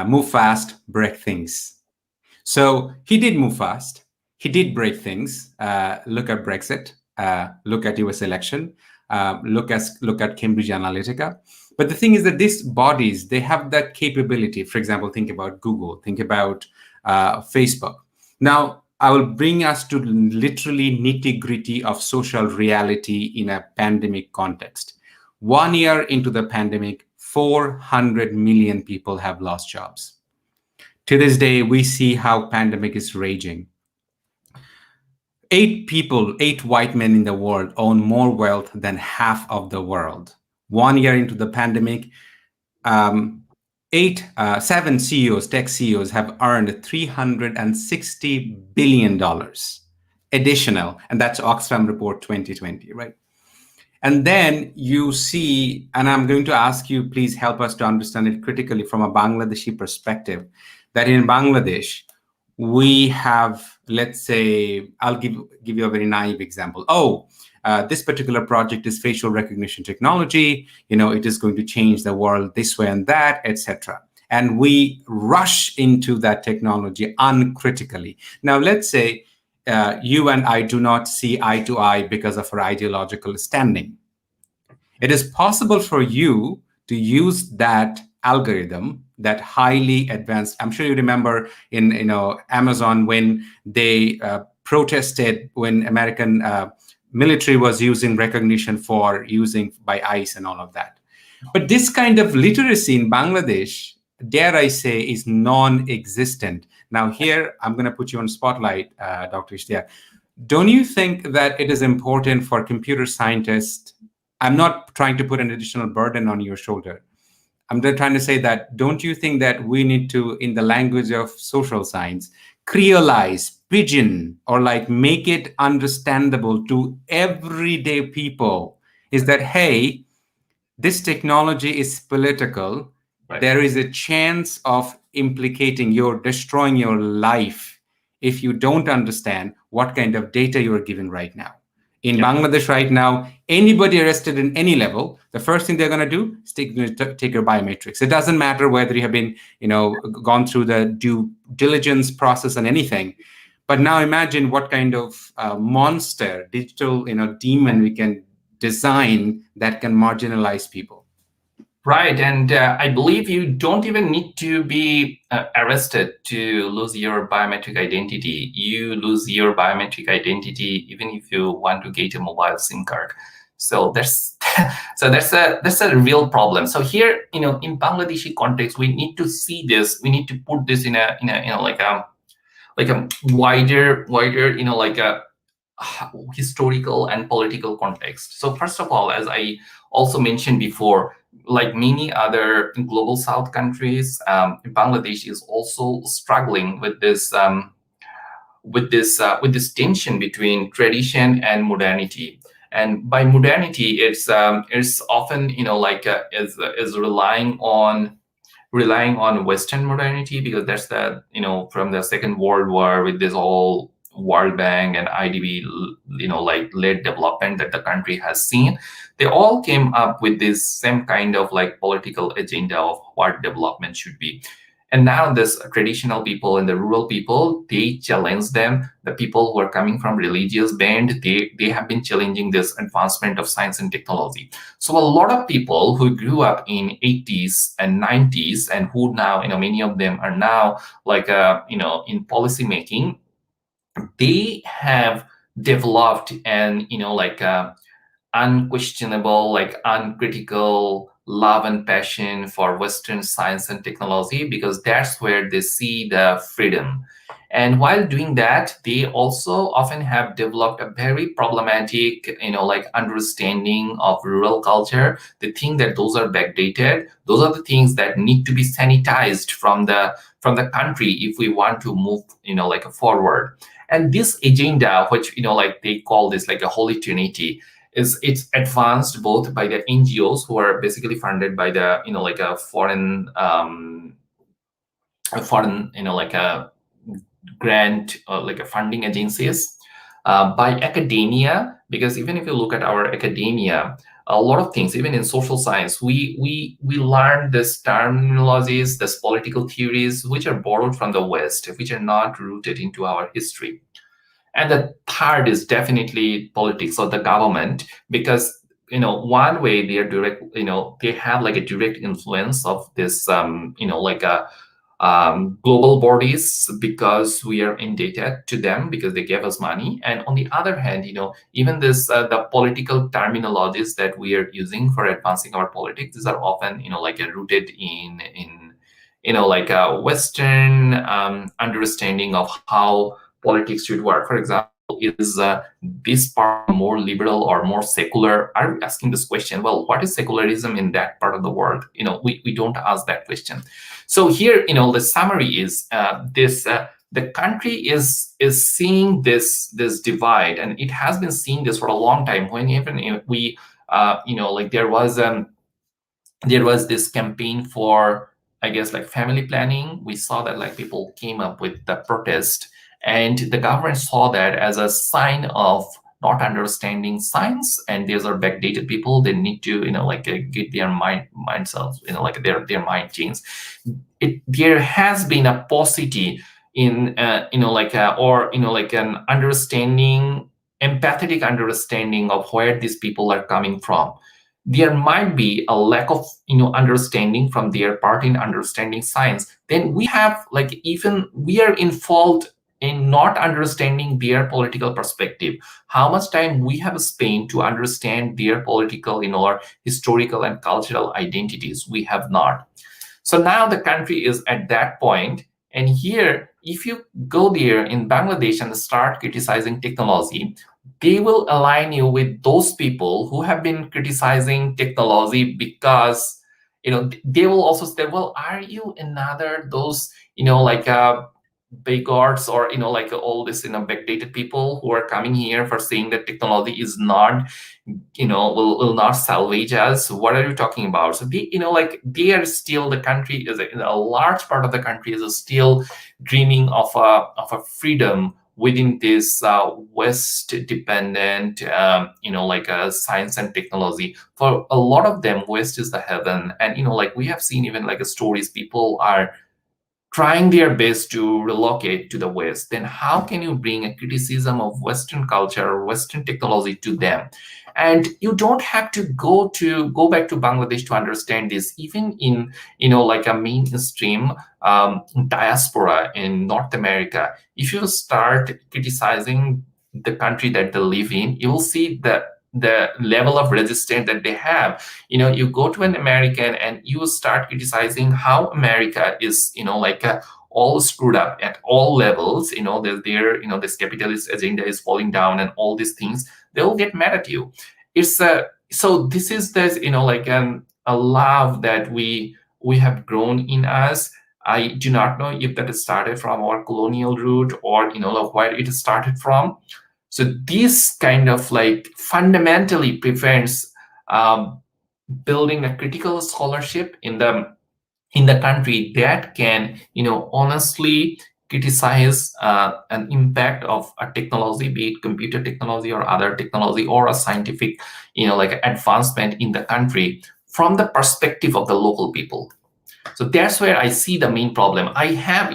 move fast, break things. So he did move fast. He did break things. Look at Brexit. Look at US election. Look at Cambridge Analytica. But the thing is that these bodies, they have that capability. For example, think about Google. Think about Facebook. Now, I will bring us to literally nitty-gritty of social reality in a pandemic context. 1 year into the pandemic, 400 million people have lost jobs. To this day, we see how pandemic is raging. 8 white men in the world own more wealth than half of the world. 1 year into the pandemic, 7 CEOs, tech CEOs, have earned $360 billion additional, and that's Oxfam report 2020, right? And then you see, and I'm going to ask you, please help us to understand it critically from a Bangladeshi perspective, that in Bangladesh, we have, let's say, I'll give you a very naive example. This particular project is facial recognition technology. It is going to change the world this way and that, etc. And we rush into that technology uncritically. Now, let's say you and I do not see eye to eye because of our ideological standing. It is possible for you to use that algorithm, that highly advanced. I'm sure you remember in Amazon when they protested when American military was using recognition for using by ICE and all of that. But this kind of literacy in Bangladesh, dare I say, is non-existent. Now here, I'm going to put you on spotlight, Dr. Ishtiaque. Don't you think that it is important for computer scientists? I'm not trying to put an additional burden on your shoulder. I'm just trying to say that, don't you think that we need to, in the language of social science, creolize, pigeon, or like make it understandable to everyday people? Is that, hey, this technology is political. Right. There is a chance of destroying your life if you don't understand what kind of data you're given right now. In Bangladesh right now, anybody arrested in any level, the first thing they're going to do is take your biometrics. It doesn't matter whether you have been, gone through the due diligence process and anything. But now imagine what kind of monster, digital, demon we can design that can marginalize people. Right, and I believe you don't even need to be arrested to lose your biometric identity. You lose your biometric identity even if you want to get a mobile SIM card. So that's that's a real problem. So here, in Bangladeshi context, we need to see this. We need to put this in a like a wider like a historical and political context. So first of all, as I also mentioned before, like many other global South countries, Bangladesh is also struggling with this tension between tradition and modernity. And by modernity, it's often is relying on Western modernity, because that's the from the Second World War, with this whole World Bank and IDB led development that the country has seen. They all came up with this same kind of like political agenda of what development should be. And now this traditional people and the rural people, they challenge them. The people who are coming from religious band, they have been challenging this advancement of science and technology. So a lot of people who grew up in 80s and 90s, and who now, many of them are now like, in policy making, they have developed an, unquestionable, like uncritical love and passion for Western science and technology, because that's where they see the freedom. And while doing that, they also often have developed a very problematic, understanding of rural culture. They think that those are backdated. Those are the things that need to be sanitized from the country if we want to move, forward. And this agenda, which they call this like a holy trinity, it's advanced both by the NGOs, who are basically funded by the a foreign grant, like a funding agencies, by academia, because even if you look at our academia, a lot of things, even in social science, we learn this terminologies, this political theories, which are borrowed from the West, which are not rooted into our history. And the third is definitely politics or the government, because one way they are direct, they have like a direct influence of this, global bodies, because we are indebted to them because they gave us money. And on the other hand, even this the political terminologies that we are using for advancing our politics, these are often rooted in a Western understanding of how politics should work. For example, is this part more liberal or more secular? Are we asking this question? Well, what is secularism in that part of the world? We don't ask that question. So here, the summary is the country is seeing this divide, and it has been seeing this for a long time. When even we, there was this campaign for, I guess, like family planning. We saw that like people came up with the protest, and the government saw that as a sign of not understanding science, and these are backdated people. They need to get their mind cells, their mind changed. There has been a paucity in an understanding, empathetic understanding of where these people are coming from. there might be a lack of understanding from their part in understanding science. Then we have like, even we are in fault in not understanding their political perspective. How much time we have spent to understand their political, or historical and cultural identities? We have not. So now the country is at that point. And here, if you go there in Bangladesh and start criticizing technology, they will align you with those people who have been criticizing technology, because they will also say, well, are you another those like bigots, or like all this backdated people who are coming here for saying that technology is not will not salvage us? What are you talking about? So like they are still, the country is a large part of the country is still dreaming of a freedom within this West dependent like science and technology. For a lot of them, West is the heaven. And like we have seen even like stories, people are trying their best to relocate to the West. Then how can you bring a criticism of Western culture or Western technology to them? And you don't have to go back to Bangladesh to understand this. Even in like a mainstream diaspora in North America, if you start criticizing the country that they live in, you will see the level of resistance that they have. You go to an American and you start criticizing how America is like all screwed up at all levels. This capitalist agenda is falling down and all these things. They will get mad at you. It's so this is this like a love that we have grown in us. I do not know if that started from our colonial root, or like where it started from. So this kind of like fundamentally prevents building a critical scholarship in the country that can honestly criticize an impact of a technology, be it computer technology or other technology, or a scientific like advancement in the country from the perspective of the local people. So that's where I see the main problem. I have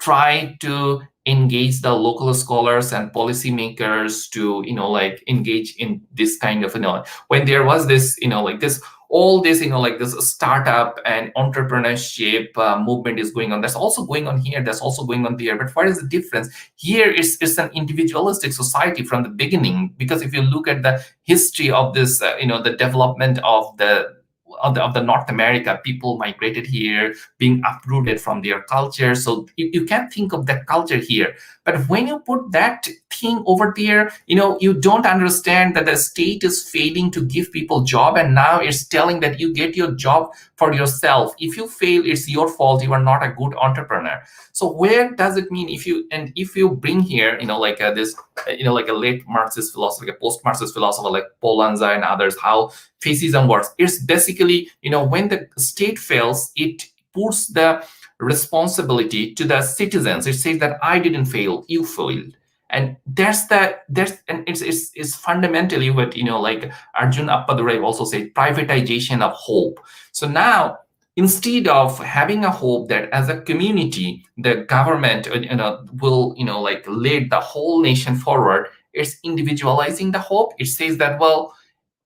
tried to engage the local scholars and policymakers to like engage in this kind of when there was this like this all this like this startup and entrepreneurship movement is going on. That's also going on here, that's also going on there. But what is the difference here? It's an individualistic society from the beginning. Because if you look at the history of this the development of the North America, people migrated here, being uprooted from their culture. So you can't think of that culture here. But when you put that thing over there, you don't understand that the state is failing to give people job, and now it's telling that you get your job for yourself. If you fail, it's your fault. You are not a good entrepreneur. So where does it mean if you bring here, like this, like a late Marxist philosopher, like a post-Marxist philosopher like Polanyi and others, how fascism works? It's basically, when the state fails, it puts the responsibility to the citizens. It says that I didn't fail, you failed. And it's fundamentally what like Arjun Appadurai also said, privatization of hope. So now, instead of having a hope that as a community the government will like lead the whole nation forward, it's individualizing the hope. It says that, well,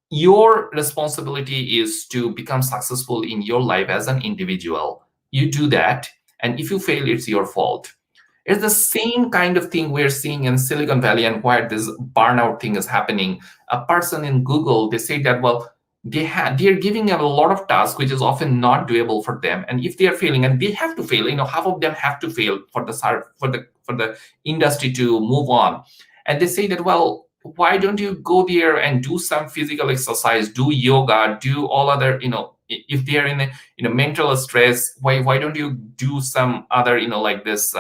your responsibility is to become successful in your life as an individual. You do that, and if you fail, it's your fault. It's the same kind of thing we're seeing in Silicon Valley, and where this burnout thing is happening. A person in Google, they say that, well, they're giving a lot of tasks which is often not doable for them, and if they are failing, and they have to fail, half of them have to fail for the industry to move on. And they say that, well, why don't you go there and do some physical exercise, do yoga, do all other, if they are in a mental stress, why don't you do some other, like this,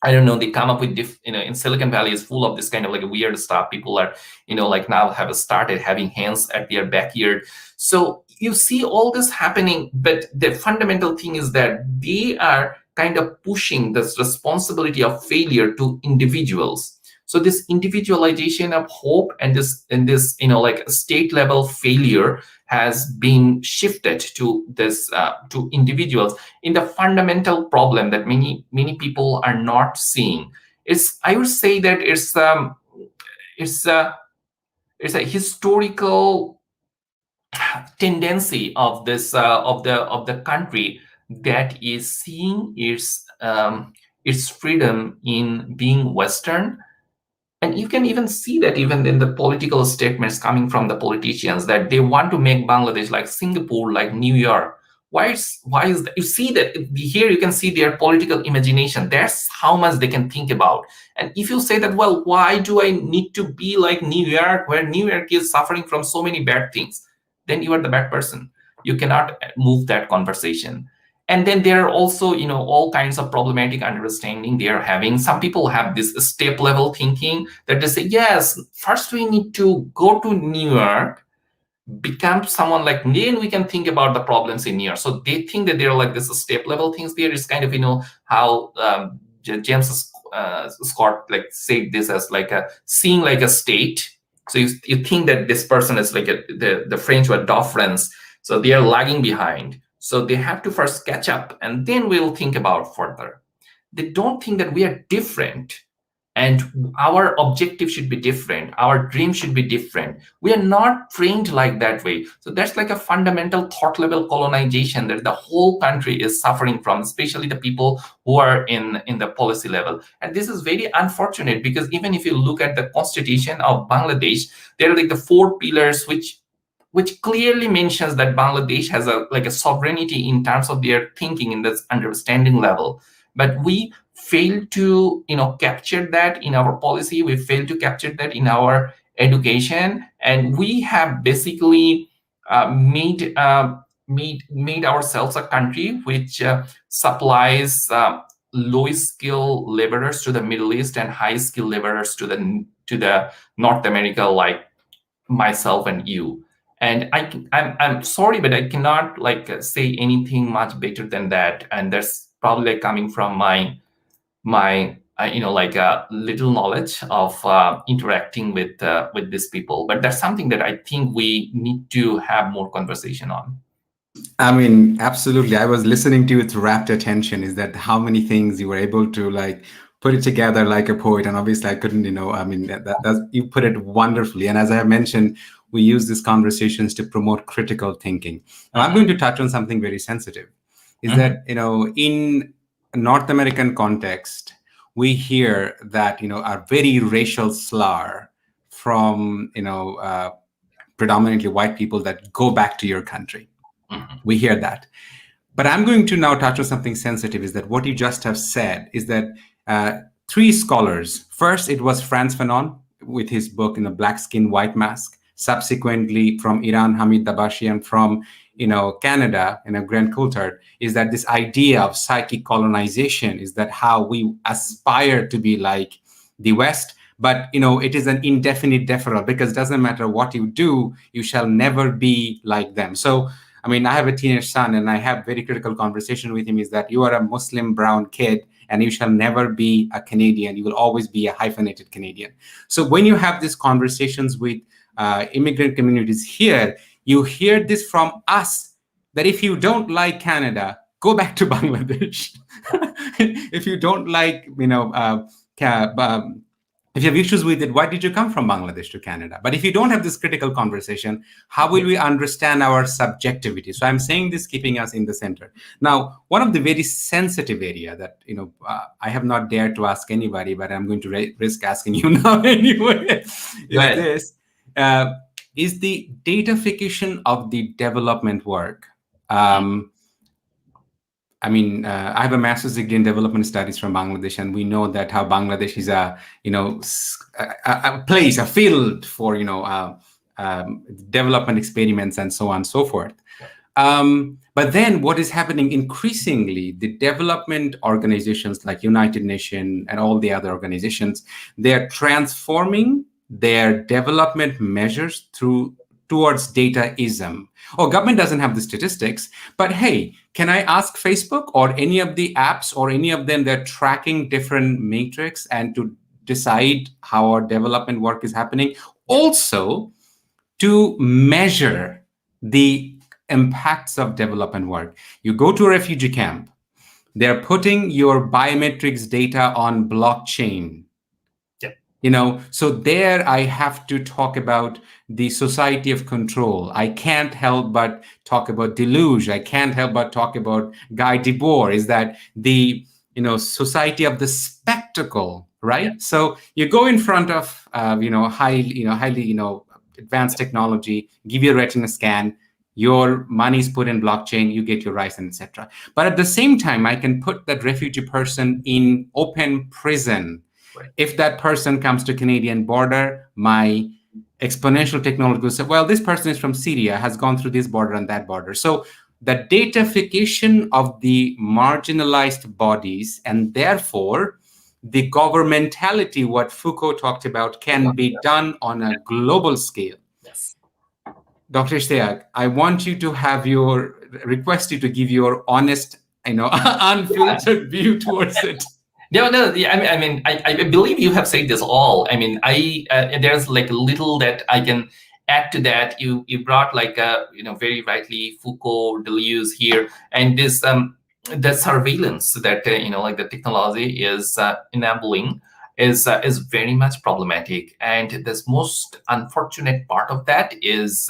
I don't know, they come up with in Silicon Valley is full of this kind of like weird stuff. People are, like now have started having hands at their backyard. So you see all this happening, but the fundamental thing is that they are kind of pushing this responsibility of failure to individuals. So this individualization of hope and this like state level failure has been shifted to this to individuals. In the fundamental problem that many people are not seeing, is, I would say that it's a historical tendency of this of the country that is seeing its freedom in being Western. And you can even see that even in the political statements coming from the politicians, that they want to make Bangladesh like Singapore, like New York. Why is that? You see that here you can see their political imagination. That's how much they can think about. And if you say that, well, why do I need to be like New York, where New York is suffering from so many bad things, then you are the bad person. You cannot move that conversation. And then there are also, all kinds of problematic understanding they are having. Some people have this step level thinking that they say, yes, first we need to go to New York, become someone like, then we can think about the problems in New York. So they think that they're like this step level things. There is kind of, how James Scott like said this as like a seeing like a state. So you think that this person is like the French were Friends, so they are lagging behind. So they have to first catch up, and then we'll think about further. They don't think that we are different, and our objective should be different, our dream should be different. We are not trained like that way. So that's like a fundamental thought level colonization that the whole country is suffering from, especially the people who are in the policy level. And this is very unfortunate, because even if you look at the constitution of Bangladesh, there are like the four pillars which clearly mentions that Bangladesh has a sovereignty in terms of their thinking in this understanding level. But we fail to capture that in our policy. We fail to capture that in our education, and we have basically made ourselves a country which supplies low skill laborers to the Middle East and high skill laborers to the North America, like myself and you. And I'm sorry, but I cannot say anything much better than that. And that's probably coming from my little knowledge of interacting with these people. But that's something that I think we need to have more conversation on. I mean, absolutely. I was listening to you with rapt attention. Is that how many things you were able to like put it together like a poet? And obviously, I couldn't. I mean, you put it wonderfully. And as I have mentioned, we use these conversations to promote critical thinking. Now, I'm going to touch on something very sensitive. Is that in North American context, we hear that a very racial slur from predominantly white people that go back to your country. We hear that. But I'm going to now touch on something sensitive, is that what you just have said is that three scholars, first it was Frantz Fanon with his book, Black Skin, White Mask. Subsequently from Iran, Hamid Dabashi, and from Canada, Grant Coulthard, is that this idea of psychic colonization is that how we aspire to be like the West, but it is an indefinite deferral, because it doesn't matter what you do, you shall never be like them. So I mean, I have a teenage son, and I have very critical conversation with him, is that you are a Muslim brown kid and you shall never be a Canadian. You will always be a hyphenated Canadian. So when you have these conversations with immigrant communities here, you hear this from us, that if you don't like Canada, go back to Bangladesh. If you don't like, if you have issues with it, why did you come from Bangladesh to Canada? But if you don't have this critical conversation, how will we understand our subjectivity? So I'm saying this, keeping us in the center. Now, one of the very sensitive area that, I have not dared to ask anybody, but I'm going to risk asking you now anyway, is the datafication of the development work. I mean, I have a master's degree in development studies from Bangladesh, and we know that how Bangladesh is a place, a field for development experiments and so on and so forth. But then what is happening increasingly, the development organizations like United Nations and all the other organizations, they are transforming their development measures towards dataism. Oh, government doesn't have the statistics, but hey, can I ask Facebook or any of the apps or any of them, they're tracking different metrics and to decide how our development work is happening? Also, to measure the impacts of development work. You go to a refugee camp, they're putting your biometrics data on blockchain. Yep. So there I have to talk about the society of control. I can't help but talk about deluge. I can't help but talk about Guy Debord. Is that the society of the spectacle, right? So you go in front of highly advanced technology, give you a retina scan, your money is put in blockchain, you get your rights, and etc. But at the same time, I can put that refugee person in open prison. Right. If that person comes to Canadian border, my exponential technology will say, well, this person is from Syria, has gone through this border and that border. So the datafication of the marginalized bodies, and therefore the governmentality, what Foucault talked about, can be done on a global scale. Yes. Dr. Ishtiaque, I want you to request you to give your honest, unfiltered view towards it. No. I believe you have said this all. There's like little that I can add to that. You brought like very rightly Foucault, Deleuze here, and this the surveillance that like the technology is enabling is very much problematic. And this most unfortunate part of that is.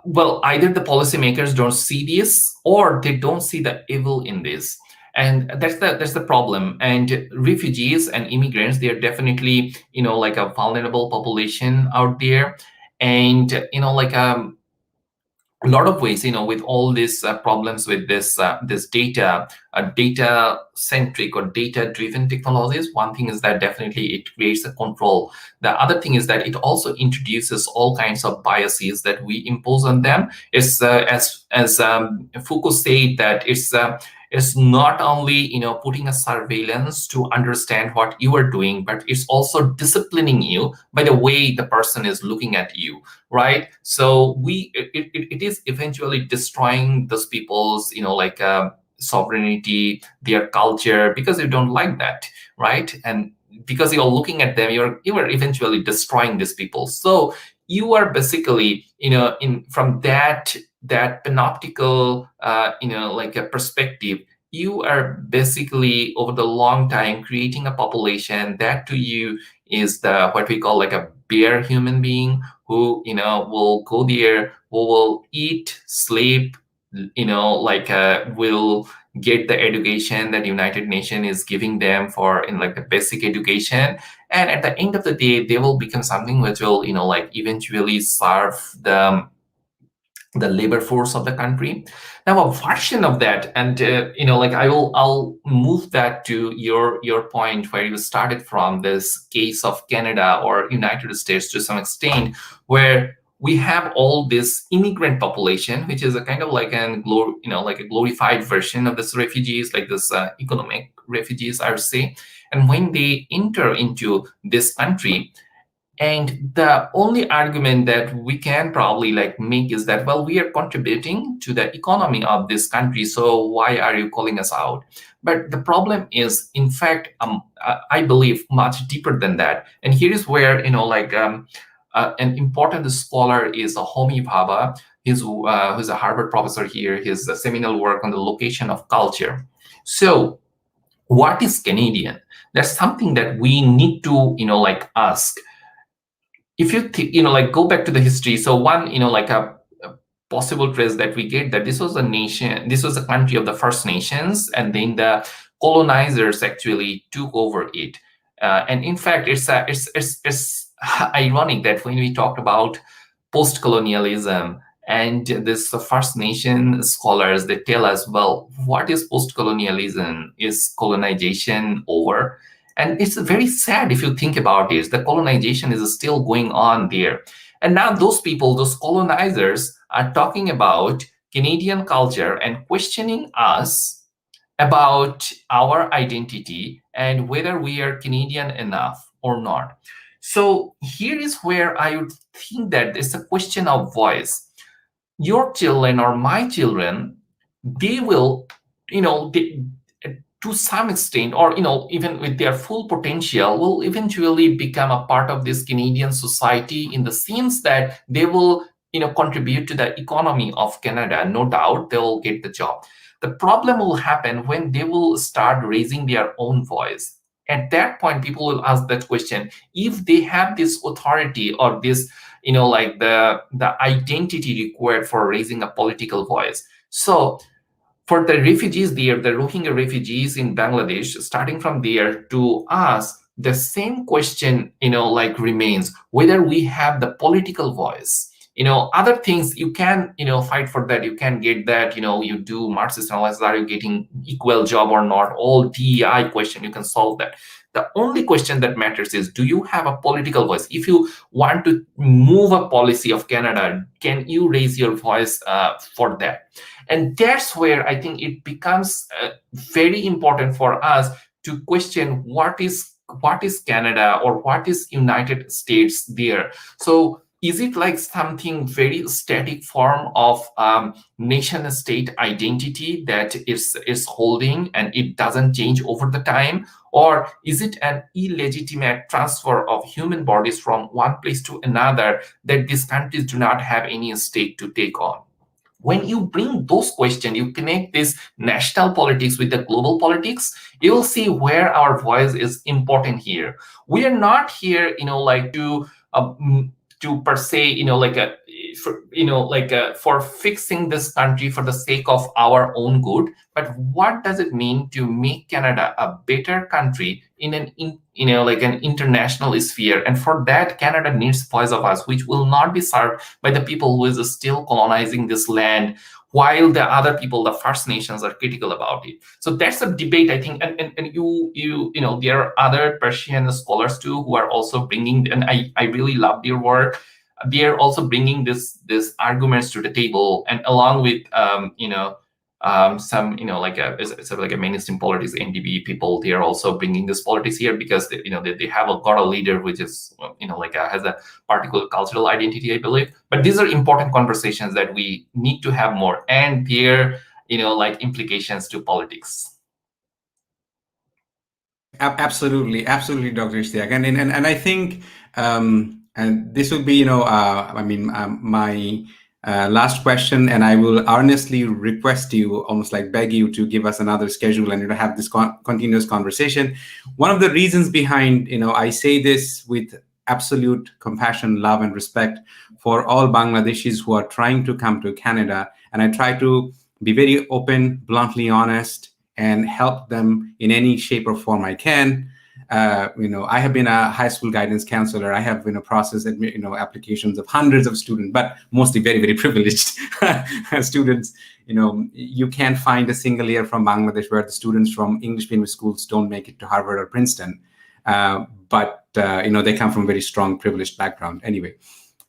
Well, either the policymakers don't see this or they don't see the evil in this, and that's the problem. And refugees and immigrants, they are definitely like a vulnerable population out there, and like a lot of ways, with all these problems with this data centric or data driven technologies. One thing is that definitely it creates a control. The other thing is that it also introduces all kinds of biases that we impose on them. It's as Foucault said, that it's not only putting a surveillance to understand what you are doing, but it's also disciplining you by the way the person is looking at you, right? So it is eventually destroying those people's like sovereignty, their culture, because you don't like that, right? And because you're looking at them, you are eventually destroying these people. So you are basically in from that panoptical like a perspective, you are basically over the long time creating a population that to you is the what we call like a bare human being, who will go there, who will eat, sleep, like will get the education that United Nations is giving them for in like the basic education. And at the end of the day, they will become something which will like eventually serve the labor force of the country. Now, a version of that, and like I'll move that to your point where you started from, this case of Canada or United States to some extent, where we have all this immigrant population, which is a kind of like like a glorified version of this refugees, like this economic refugees, I would say. And when they enter into this country, and the only argument that we can probably like make is that, well, we are contributing to the economy of this country, so why are you calling us out? But the problem is, in fact, I believe much deeper than that. And here is where an important scholar is Homi Bhabha. Who's a Harvard professor here. His seminal work on the location of culture. So, what is Canadian? That's something that we need to like ask. If you like go back to the history, so one like a possible trace that we get, that this was a country of the First Nations, and then the colonizers actually took over it. And in fact, it's ironic that when we talk about post-colonialism, and this First Nation scholars, they tell us, well, what is post-colonialism? Is colonization over? And it's very sad if you think about it. The colonization is still going on there. And now those people, those colonizers, are talking about Canadian culture and questioning us about our identity and whether we are Canadian enough or not. So here is where I would think that it's a question of voice. Your children or my children, they will, to some extent, or even with their full potential, will eventually become a part of this Canadian society, in the sense that they will contribute to the economy of Canada. No doubt they will get the job. The problem will happen when they will start raising their own voice. At that point, people will ask that question. If they have this authority or this, like the identity required for raising a political voice. So for the refugees there, the Rohingya refugees in Bangladesh, starting from there to us, the same question, like remains whether we have the political voice. Other things you can, fight for that. You can get that, you do Marxist analysis, are you getting equal job or not? All DEI question, you can solve that. The only question that matters is, do you have a political voice? If you want to move a policy of Canada, can you raise your voice for that? And that's where I think it becomes very important for us to question what is Canada or what is United States there. So is it like something very static form of nation state identity that is holding and it doesn't change over the time? Or is it an illegitimate transfer of human bodies from one place to another that these countries do not have any stake to take on? When you bring those questions, you connect this national politics with the global politics, you will see where our voice is important here. We are not here, like to per se, for fixing this country for the sake of our own good. But what does it mean to make Canada a better country in an international sphere? And for that, Canada needs voice of us, which will not be served by the people who is still colonizing this land, while the other people, the First Nations, are critical about it. So that's a debate, I think, and there are other Persian scholars too who are also bringing, and I really love their work. They are also bringing this arguments to the table, and along with some it's like a mainstream politics NDB people, they are also bringing this politics here because they have got a leader which is has a particular cultural identity, I believe. But these are important conversations that we need to have more, and their implications to politics. Absolutely, Dr. Ishtiaque, and I think and this will be my last question, and I will earnestly request you, almost like beg you, to give us another schedule and have this continuous conversation. One of the reasons behind, I say this with absolute compassion, love, and respect for all Bangladeshis who are trying to come to Canada, and I try to be very open, bluntly honest, and help them in any shape or form I can. I have been a high school guidance counselor. I have processed applications of hundreds of students, but mostly very, very privileged students. You can't find a single year from Bangladesh where the students from English medium schools don't make it to Harvard or Princeton. But they come from very strong privileged background anyway.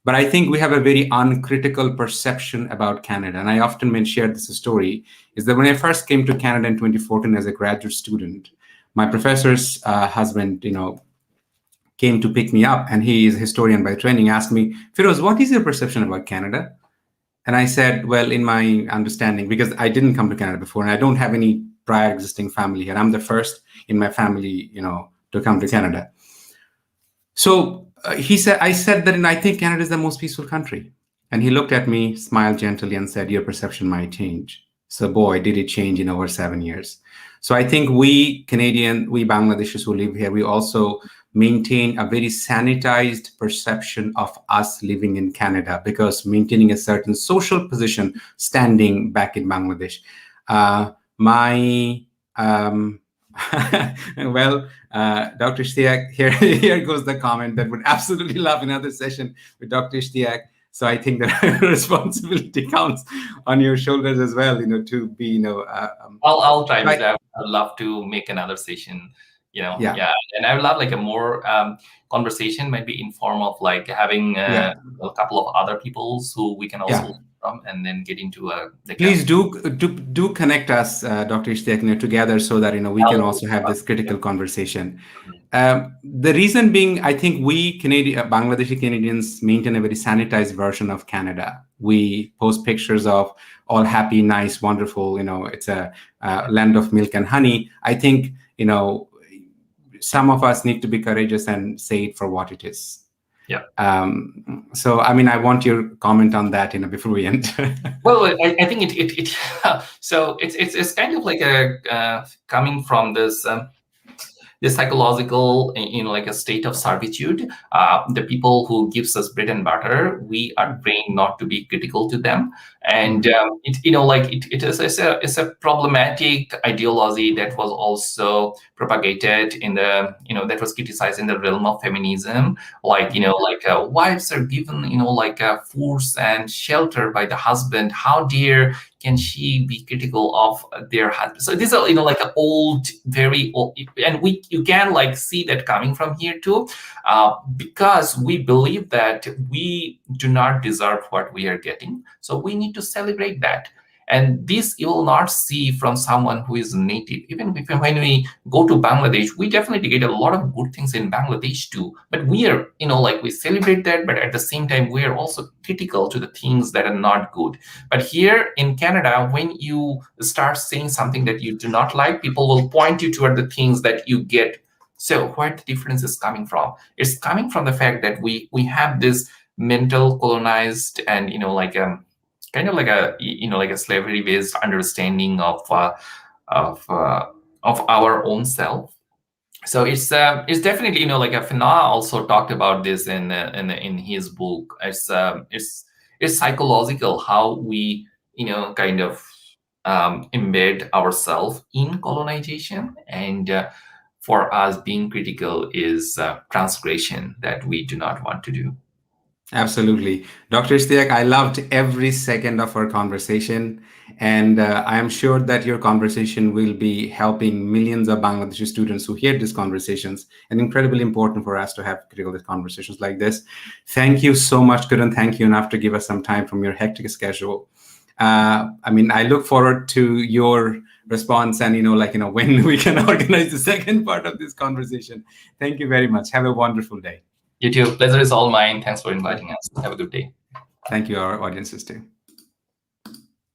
But I think we have a very uncritical perception about Canada. And I often share this story, is that when I first came to Canada in 2014 as a graduate student, my professor's husband, came to pick me up, and he is a historian by training, asked me, Firoz, what is your perception about Canada? And I said, well, in my understanding, because I didn't come to Canada before, and I don't have any prior existing family here. I'm the first in my family, to come to Canada. So I said that, I think Canada is the most peaceful country. And he looked at me, smiled gently, and said, your perception might change. So boy, did it change in over 7 years. So I think we Bangladeshis who live here, we also maintain a very sanitized perception of us living in Canada, because maintaining a certain social position standing back in Bangladesh. Dr. Ishtiaque, here goes the comment that would absolutely love another session with Dr. Ishtiaque. So I think that responsibility counts on your shoulders as well, to be, I'll try with that. I'd love to make another session, yeah. And I would love a more conversation, maybe in form of having a couple of other peoples who we can also learn from, and then get into Please do connect us, Dr. Ishtiaque, together, so that we can also have this critical conversation. The reason being, I think we Bangladeshi Canadians maintain a very sanitized version of Canada. We post pictures of all happy, nice, wonderful, it's a land of milk and honey. I think, some of us need to be courageous and say it for what it is. Yeah. So, I want your comment on that, before we end. Well, I think so it's kind of like coming from this, the psychological, like a state of servitude. The people who gives us bread and butter, we are trained not to be critical to them, and it is it's a problematic ideology that was also propagated in the that was criticized in the realm of feminism, like wives are given force and shelter by the husband. How dare can she be critical of their husband? So these are like an old, very old, and you can see that coming from here too, because we believe that we do not deserve what we are getting, so we need to celebrate that. And this you will not see from someone who is native. Even when we go to Bangladesh, we definitely get a lot of good things in Bangladesh too. But we are, we celebrate that, but at the same time, we are also critical to the things that are not good. But here in Canada, when you start saying something that you do not like, people will point you toward the things that you get. So where the difference is coming from? It's coming from the fact that we have this mental colonized and kind of like a slavery based understanding of our own self. So it's definitely like Fana also talked about this in his book. It's psychological how we kind of embed ourselves in colonization, and for us being critical is transgression that we do not want to do. Absolutely. Dr. Ishtiaque, I loved every second of our conversation. And I am sure that your conversation will be helping millions of Bangladeshi students who hear these conversations. And incredibly important for us to have critical conversations like this. Thank you so much. Couldn't thank you enough to give us some time from your hectic schedule. I look forward to your response and, when we can organize the second part of this conversation. Thank you very much. Have a wonderful day. You too. Pleasure is all mine. Thanks for inviting us. Have a good day. Thank you, our audiences too.